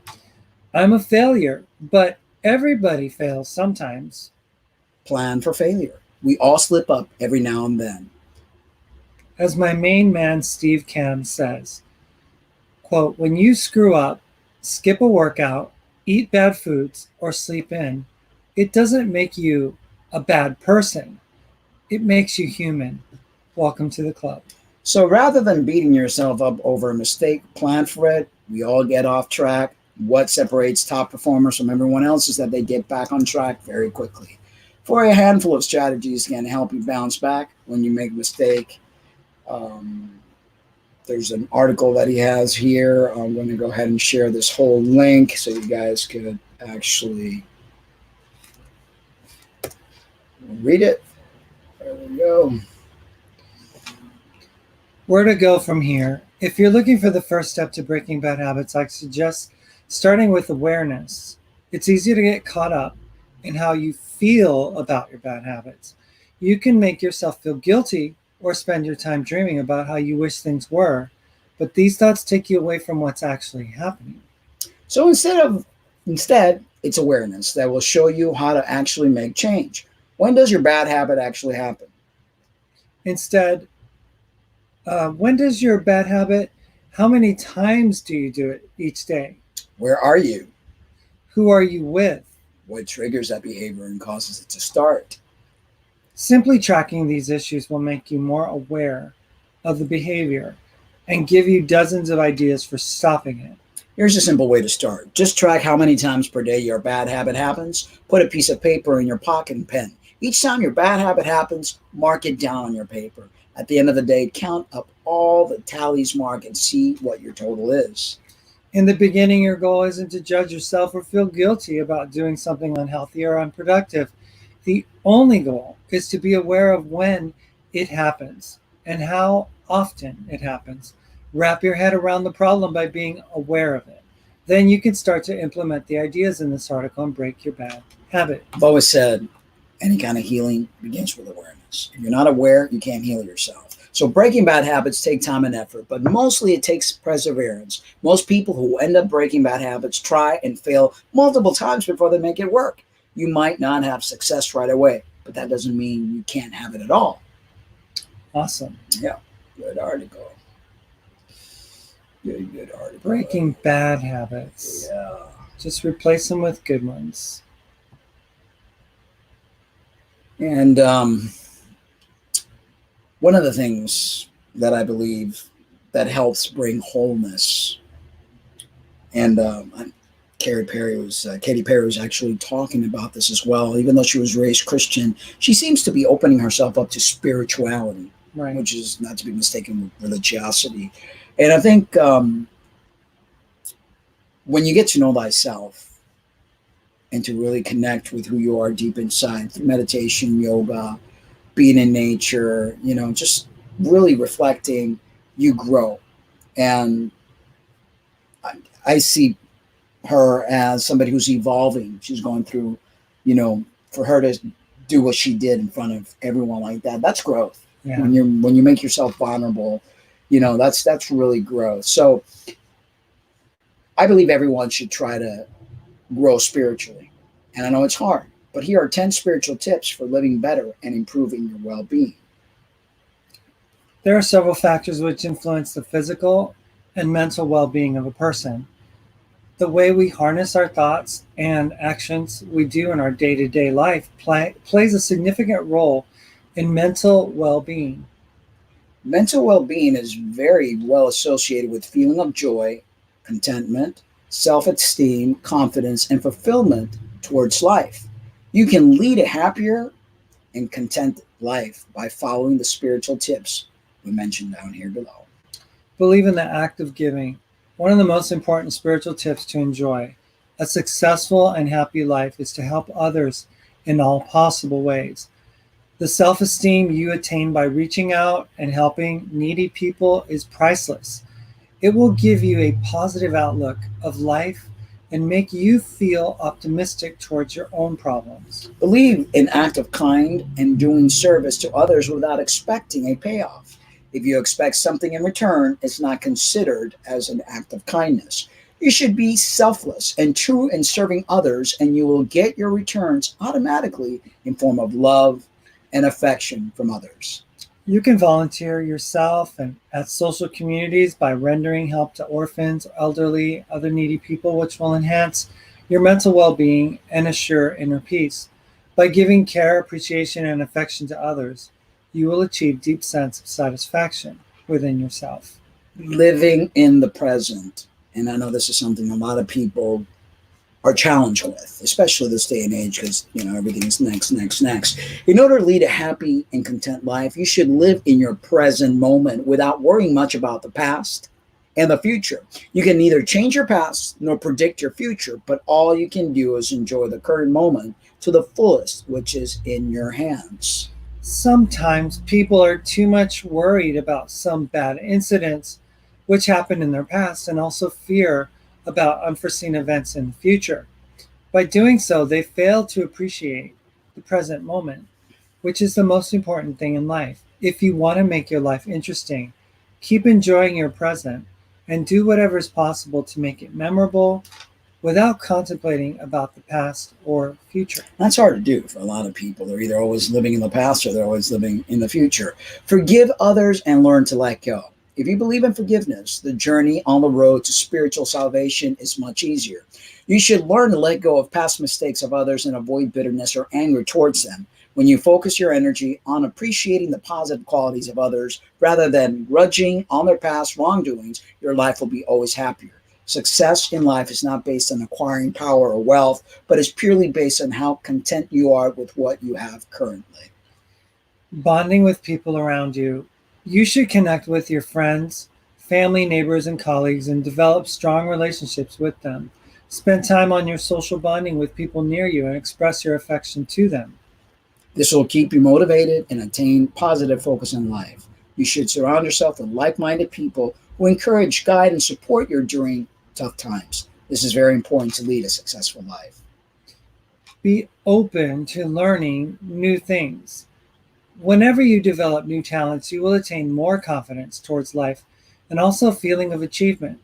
I'm a failure, but everybody fails sometimes. Plan for failure. We all slip up every now and then. As my main man, Steve Cam, says, quote, when you screw up, skip a workout, eat bad foods, or sleep in, it doesn't make you a bad person. It makes you human. Welcome to the club. So rather than beating yourself up over a mistake, plan for it. We all get off track. What separates top performers from everyone else is that they get back on track very quickly. For a handful of strategies can help you bounce back when you make a mistake. There's an article that he has here. I'm going to go ahead and share this whole link so you guys could actually read it. There we go. Where to go from here? If you're looking for the first step to breaking bad habits, I suggest starting with awareness. It's easy to get caught up in how you feel about your bad habits. You can make yourself feel guilty or spend your time dreaming about how you wish things were, but these thoughts take you away from what's actually happening. So instead, it's awareness that will show you how to actually make change. When does your bad habit actually happen? When does your bad habit, how many times do you do it each day? Where are you? Who are you with? What triggers that behavior and causes it to start? Simply tracking these issues will make you more aware of the behavior and give you dozens of ideas for stopping it. Here's a simple way to start. Just track how many times per day your bad habit happens. Put a piece of paper in your pocket and pen. Each time your bad habit happens, mark it down on your paper. At the end of the day, count up all the tallies marked and see what your total is. In the beginning, your goal isn't to judge yourself or feel guilty about doing something unhealthy or unproductive. The only goal is to be aware of when it happens and how often it happens. Wrap your head around the problem by being aware of it. Then you can start to implement the ideas in this article and break your bad habit. I've always said, Any kind of healing begins with awareness. If you're not aware, you can't heal yourself. So breaking bad habits take time and effort, but mostly it takes perseverance. Most people who end up breaking bad habits try and fail multiple times before they make it work. You might not have success right away, but that doesn't mean you can't have it at all. Awesome. Yeah, good article. Good article. Breaking bad habits. Yeah. Just replace them with good ones. And one of the things that I believe that helps bring wholeness, and Katy Perry was actually talking about this as well. Even though she was raised Christian, she seems to be opening herself up to spirituality, Right. which is not to be mistaken with religiosity. And I think when you get to know thyself and to really connect with who you are deep inside through meditation, yoga, being in nature, just really reflecting, you grow. And I see her as somebody who's evolving. She's going through, for her to do what she did in front of everyone like that, that's growth. Yeah. When you make yourself vulnerable, that's really growth. So I believe everyone should try to grow spiritually. And I know it's hard, but here are 10 spiritual tips for living better and improving your well-being. There are several factors which influence the physical and mental well-being of a person. The way we harness our thoughts and actions we do in our day-to-day life plays a significant role in mental well-being. Mental well-being is very well associated with feeling of joy, contentment, self-esteem, confidence, and fulfillment towards life. You can lead a happier and content life by following the spiritual tips we mentioned down here below. Believe in the act of giving. One of the most important spiritual tips to enjoy a successful and happy life is to help others in all possible ways. The self-esteem you attain by reaching out and helping needy people is priceless. It will give you a positive outlook of life and make you feel optimistic towards your own problems. Believe in act of kind and doing service to others without expecting a payoff. If you expect something in return, it's not considered as an act of kindness. You should be selfless and true in serving others, and you will get your returns automatically in form of love and affection from others. You can volunteer yourself and at social communities by rendering help to orphans, elderly, other needy people, which will enhance your mental well-being and assure inner peace. By giving care, appreciation, and affection to others, you will achieve deep sense of satisfaction within yourself. Living in the present. And I know this is something a lot of people are challenged with, especially this day and age, because everything is next. In order to lead a happy and content life, you should live in your present moment without worrying much about the past and the future. You can neither change your past nor predict your future, but all you can do is enjoy the current moment to the fullest, which is in your hands. Sometimes people are too much worried about some bad incidents which happened in their past and also fear about unforeseen events in the future. By doing so, they fail to appreciate the present moment, which is the most important thing in life. If you want to make your life interesting, keep enjoying your present and do whatever is possible to make it memorable without contemplating about the past or future. That's hard to do for a lot of people. They're either always living in the past or they're always living in the future. Forgive others and learn to let go. If you believe in forgiveness, the journey on the road to spiritual salvation is much easier. You should learn to let go of past mistakes of others and avoid bitterness or anger towards them. When you focus your energy on appreciating the positive qualities of others rather than grudging on their past wrongdoings, your life will be always happier. Success in life is not based on acquiring power or wealth, but is purely based on how content you are with what you have currently. Bonding with people around you. You should connect with your friends, family, neighbors, and colleagues and develop strong relationships with them. Spend time on your social bonding with people near you and express your affection to them. This will keep you motivated and attain positive focus in life. You should surround yourself with like-minded people who encourage, guide, and support you during tough times. This is very important to lead a successful life. Be open to learning new things. Whenever you develop new talents, you will attain more confidence towards life and also a feeling of achievement.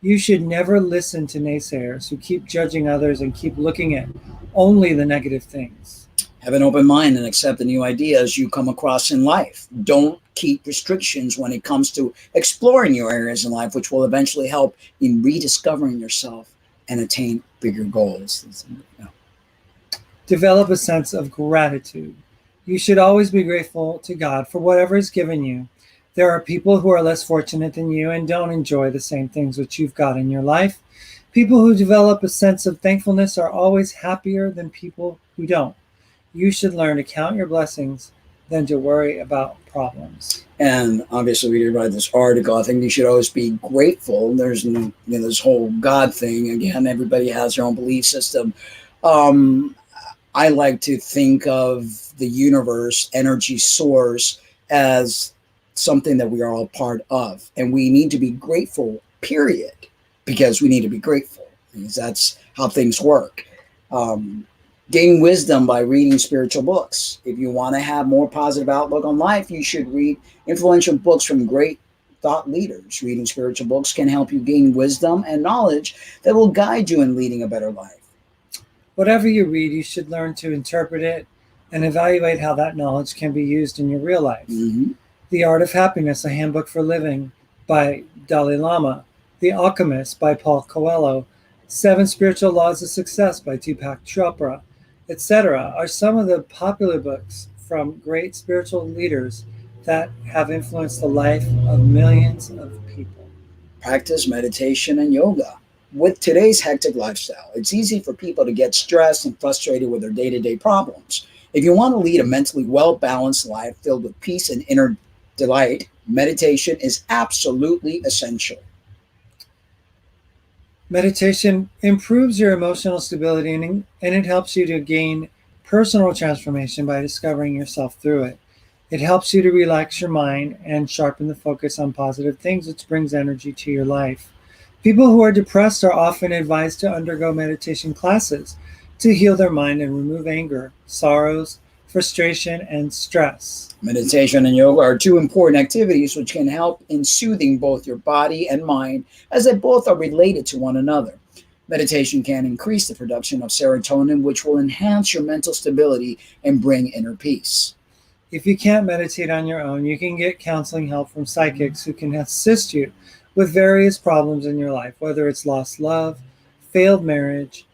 You should never listen to naysayers who keep judging others and keep looking at only the negative things. Have an open mind and accept the new ideas you come across in life. Don't keep restrictions when it comes to exploring new areas in life, which will eventually help in rediscovering yourself and attain bigger goals. Develop a sense of gratitude. You should always be grateful to God for whatever is given you. There are people who are less fortunate than you and don't enjoy the same things which you've got in your life. People who develop a sense of thankfulness are always happier than people who don't. You should learn to count your blessings than to worry about problems. And obviously, we did write this article. I think you should always be grateful. There's this whole God thing. Again, everybody has their own belief system. I like to think of the universe, energy source, as something that we are all part of. And we need to be grateful, period, because we need to be grateful. Because that's how things work. Gain wisdom by reading spiritual books. If you want to have more positive outlook on life, you should read influential books from great thought leaders. Reading spiritual books can help you gain wisdom and knowledge that will guide you in leading a better life. Whatever you read, you should learn to interpret it and evaluate how that knowledge can be used in your real life. Mm-hmm. The Art of Happiness, A Handbook for Living by Dalai Lama. The Alchemist by Paul Coelho. 7 Spiritual Laws of Success by Deepak Chopra, etc. are some of the popular books from great spiritual leaders that have influenced the life of millions of people. Practice meditation and yoga. With today's hectic lifestyle, it's easy for people to get stressed and frustrated with their day-to-day problems. If you want to lead a mentally well-balanced life filled with peace and inner delight, meditation is absolutely essential. Meditation improves your emotional stability and it helps you to gain personal transformation by discovering yourself through it. It helps you to relax your mind and sharpen the focus on positive things, which brings energy to your life. People who are depressed are often advised to undergo meditation classes to heal their mind and remove anger, sorrows, frustration, and stress. Meditation and yoga are 2 important activities which can help in soothing both your body and mind, as they both are related to one another. Meditation can increase the production of serotonin, which will enhance your mental stability and bring inner peace. If you can't meditate on your own, you can get counseling help from psychics who can assist you with various problems in your life, whether it's lost love, failed marriage,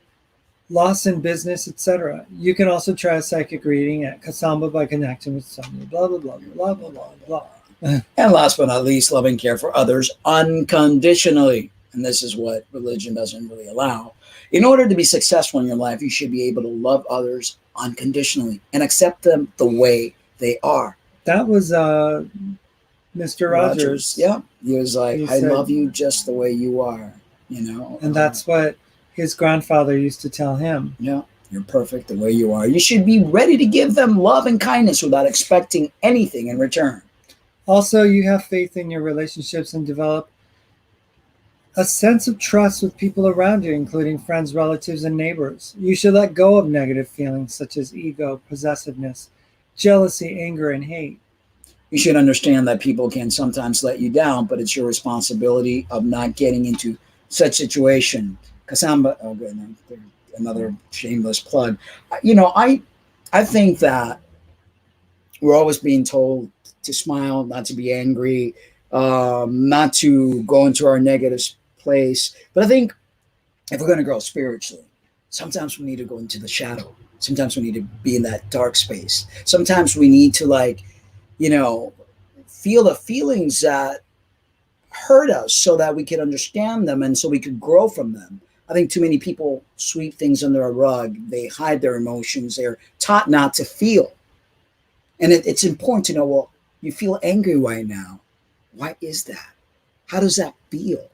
loss in business, etc. You can also try a psychic reading at Kasamba by connecting with somebody, blah, blah, blah, blah, blah, blah, blah. And last but not least, love and care for others unconditionally. And this is what religion doesn't really allow. In order to be successful in your life, you should be able to love others unconditionally and accept them the way they are. That was Mr. Rogers. Yeah. He was like, He I said- love you just the way you are, And that's what his grandfather used to tell him. Yeah, you're perfect the way you are. You should be ready to give them love and kindness without expecting anything in return. Also, you have faith in your relationships and develop a sense of trust with people around you, including friends, relatives, and neighbors. You should let go of negative feelings such as ego, possessiveness, jealousy, anger, and hate. You should understand that people can sometimes let you down, but it's your responsibility of not getting into such situation. Kasamba, oh good, another shameless plug. I think that we're always being told to smile, not to be angry, not to go into our negative place. But I think if we're going to grow spiritually, sometimes we need to go into the shadow. Sometimes we need to be in that dark space. Sometimes we need to feel the feelings that hurt us so that we can understand them and so we could grow from them. I think too many people sweep things under a rug. They hide their emotions. They're taught not to feel. And it's important to know, well, you feel angry right now. Why is that? How does that feel?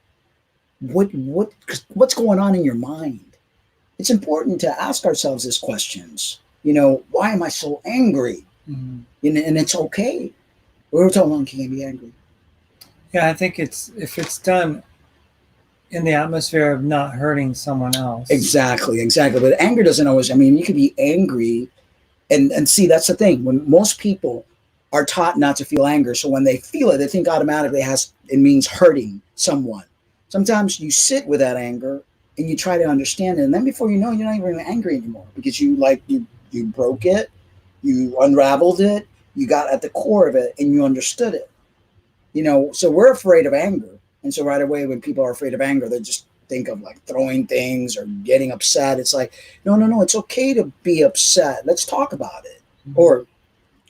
What's going on in your mind? It's important to ask ourselves these questions. Why am I so angry? Mm-hmm. And it's okay. We're talking about can be angry. Yeah, I think if it's done in the atmosphere of not hurting someone else. Exactly. But anger doesn't always, I mean, you could be angry and see, that's the thing. When most people are taught not to feel anger, so when they feel it, they think automatically it means hurting someone. Sometimes you sit with that anger and you try to understand it, and then before you know, you're not even angry anymore because you broke it, you unraveled it, you got at the core of it, and you understood it. So we're afraid of anger, and so right away when people are afraid of anger, they just think of like throwing things or getting upset. It's like, no, it's okay to be upset. Let's talk about it, or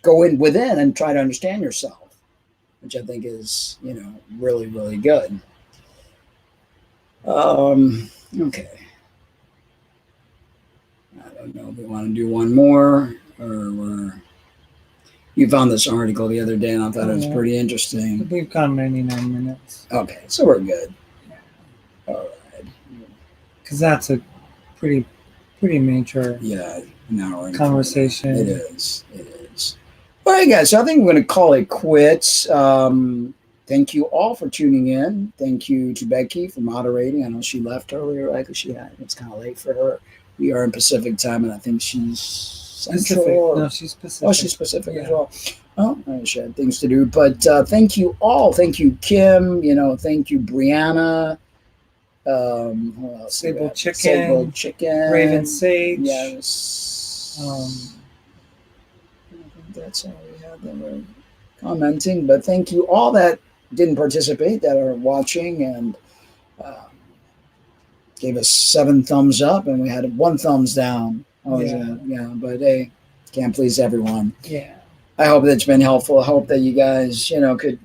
go within and try to understand yourself, which I think is, really, really good. Okay. I don't know if we want to do one more, or you found this article the other day and I thought it was pretty interesting. We've gone 99 minutes. Okay, so we're good. All right. Because that's a pretty major an hour conversation. It is. All right, guys, so I think we're going to call it quits. Thank you all for tuning in. Thank you to Becky for moderating. I know she left earlier, right? Because it's kind of late for her. We are in Pacific time, and I think she's Central. No, she's Pacific. Oh, she's Pacific as well. Oh, she had things to do. But thank you all. Thank you, Kim. Thank you, Brianna. Who else? Sable Chicken. Raven Sage. Yes. I think that's all we have that were commenting. But thank you all that didn't participate, that are watching and gave us 7 thumbs up, and we had 1 thumbs down. But hey, can't please everyone. Yeah. I hope that's been helpful. I hope that you guys, could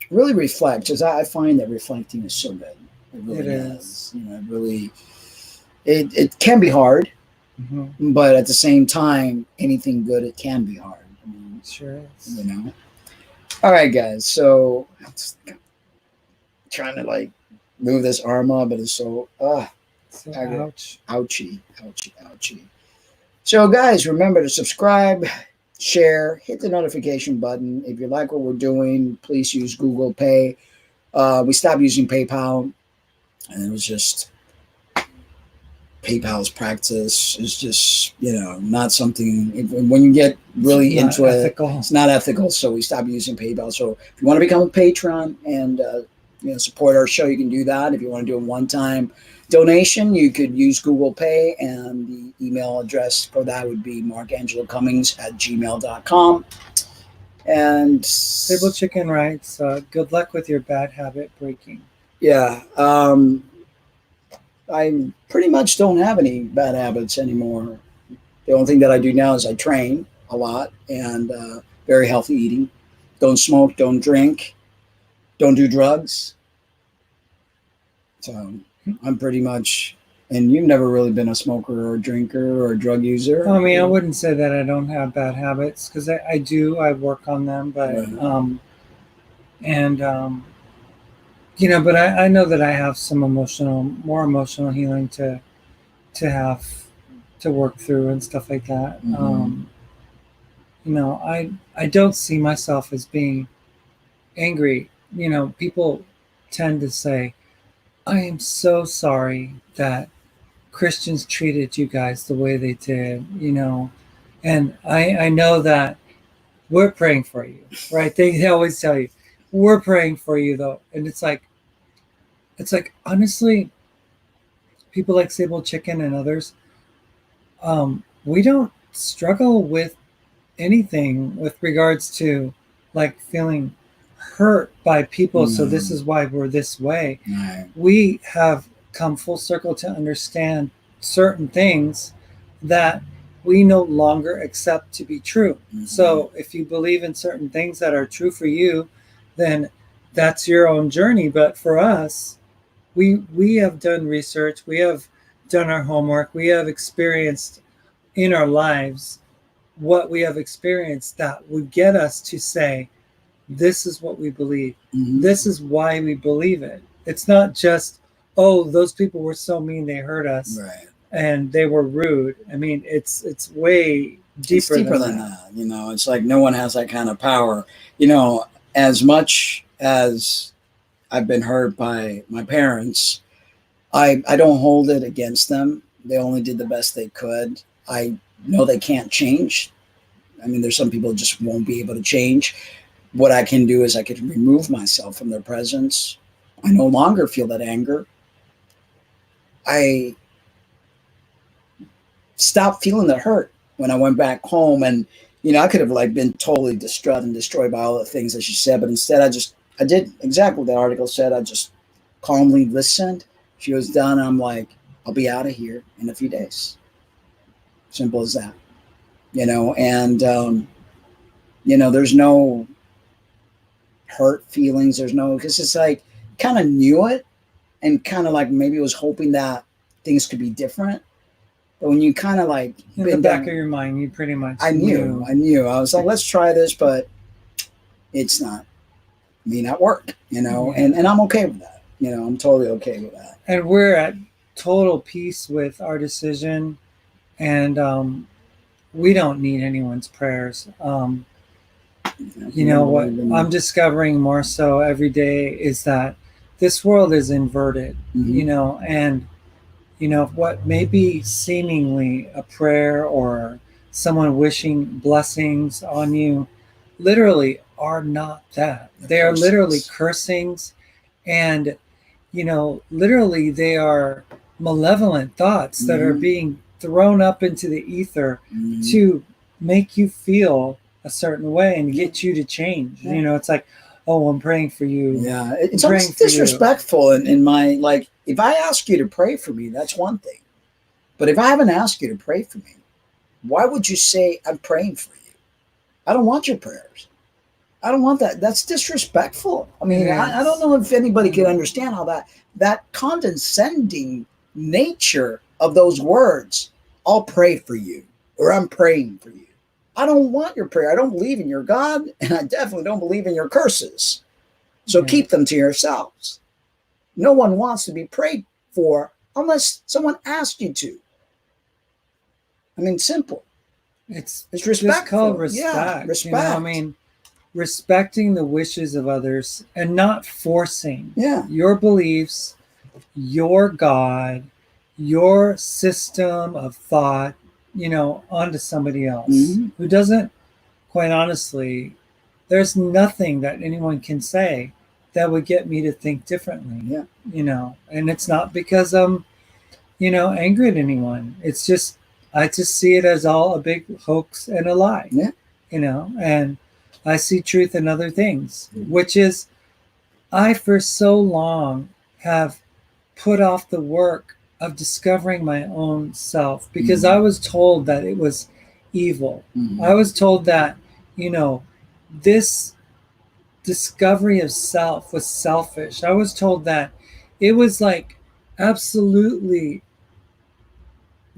really reflect, because I find that reflecting is so good. It really is. It can be hard, but at the same time, anything good, it can be hard. Sure is. All right, guys. So I'm just trying to move this arm up, but it's so ouchie. So guys, remember to subscribe, share, hit the notification button. If you like what we're doing, please use Google Pay. We stopped using PayPal, and it was just PayPal's practice is just not something. When you get really into it, it's not ethical. So we stopped using PayPal. So if you want to become a patron and support our show, you can do that. If you want to do a one-time donation, you could use Google Pay, and the email address for that would be markangelocummings@gmail.com. And Sable Chicken writes, good luck with your bad habit breaking. Yeah. I pretty much don't have any bad habits anymore. The only thing that I do now is I train a lot, and very healthy eating. Don't smoke, don't drink, don't do drugs. So I'm pretty much, and you've never really been a smoker or a drinker or a drug user. I mean, I wouldn't say that I don't have bad habits, because I do. I work on them, but but I know that I have some more emotional healing to have to work through and stuff like that. I don't see myself as being angry. People tend to say, I am so sorry that Christians treated you guys the way they did, and I know that we're praying for you, right? They always tell you, we're praying for you though. And it's like, honestly, people like Sable Chicken and others, we don't struggle with anything with regards to feeling hurt by people. So this is why we're this way. We have come full circle to understand certain things that we no longer accept to be true. So if you believe in certain things that are true for you, then that's your own journey. But for us, we have done research, we have done our homework, we have experienced in our lives what we have experienced that would get us to say, this is what we believe. This is why we believe it. It's not just, those people were so mean, they hurt us, and they were rude. I mean, it's way deeper, than that. It's like no one has that kind of power. As much as I've been hurt by my parents, I don't hold it against them. They only did the best they could. I know they can't change. I mean, there's some people just won't be able to change. What I can do is I can remove myself from their presence. I no longer feel that anger. I stopped feeling the hurt when I went back home. And, I could have like been totally distraught and destroyed by all the things that she said, but instead I did exactly what the article said. I just calmly listened. She was done. I'm like, I'll be out of here in a few days. Simple as that, and, there's no hurt feelings. There's no, because it's like, kind of knew it and kind of like maybe was hoping that things could be different. But when you kind of like in the back of your mind, you pretty much knew. I was like, let's try this, but it's not me not work, and I'm okay with that. I'm totally okay with that. And we're at total peace with our decision, and we don't need anyone's prayers. What I'm discovering more so every day is that this world is inverted, and what may be seemingly a prayer or someone wishing blessings on you literally are not that. They are literally cursings, and literally they are malevolent thoughts that are being thrown up into the ether to make you feel a certain way and get you to change. It's like, oh, I'm praying for you. Yeah, it's almost disrespectful in my, like, if I ask you to pray for me, that's one thing. But if I haven't asked you to pray for me, why would you say I'm praying for you? I don't want your prayers. I don't want that. That's disrespectful. I mean, yes. I don't know if anybody can understand how that condescending nature of those words, I'll pray for you, or I'm praying for you. I don't want your prayer. I don't believe in your God, and I definitely don't believe in your curses. So keep them to yourselves. No one wants to be prayed for unless someone asked you to. I mean, simple. It's respectful. Just called respect. Yeah, respect. Respecting the wishes of others and not forcing your beliefs, your God, your system of thought, onto somebody else who doesn't, quite honestly, there's nothing that anyone can say that would get me to think differently. And it's not because I'm, angry at anyone. It's just, I just see it as all a big hoax and a lie, and I see truth in other things, which is I, for so long, have put off the work of discovering my own self because I was told that it was evil. I was told that, this discovery of self was selfish. I was told that it was like absolutely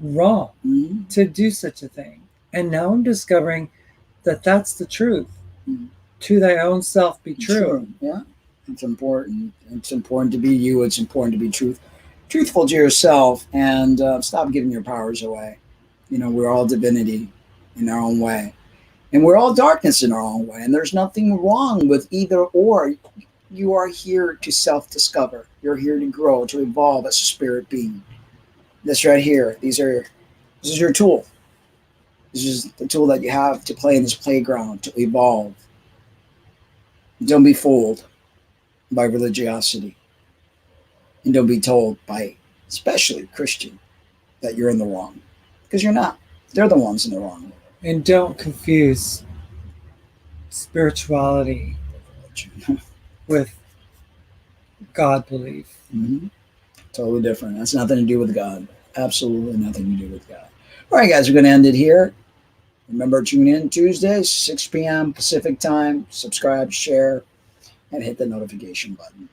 wrong to do such a thing. And now I'm discovering that that's the truth. To thy own self be true. Yeah, it's important. It's important to be you. It's important to be truthful to yourself, and stop giving your powers away. We're all divinity in our own way, and we're all darkness in our own way, and there's nothing wrong with either or. You are here to self-discover. You're here to grow, to evolve as a spirit being. This right here, this is your tool. This is the tool that you have to play in this playground, to evolve. Don't be fooled by religiosity. And don't be told by, especially Christian, that you're in the wrong. Because you're not. They're the ones in the wrong. And don't confuse spirituality with God belief. Totally different. That's nothing to do with God. Absolutely nothing to do with God. All right, guys, we're going to end it here. Remember, tune in Tuesdays, 6 p.m. Pacific time. Subscribe, share, and hit the notification button.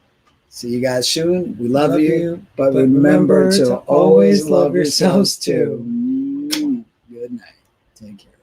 See you guys soon. We love you, but remember to always love yourselves too. Good night. Take care.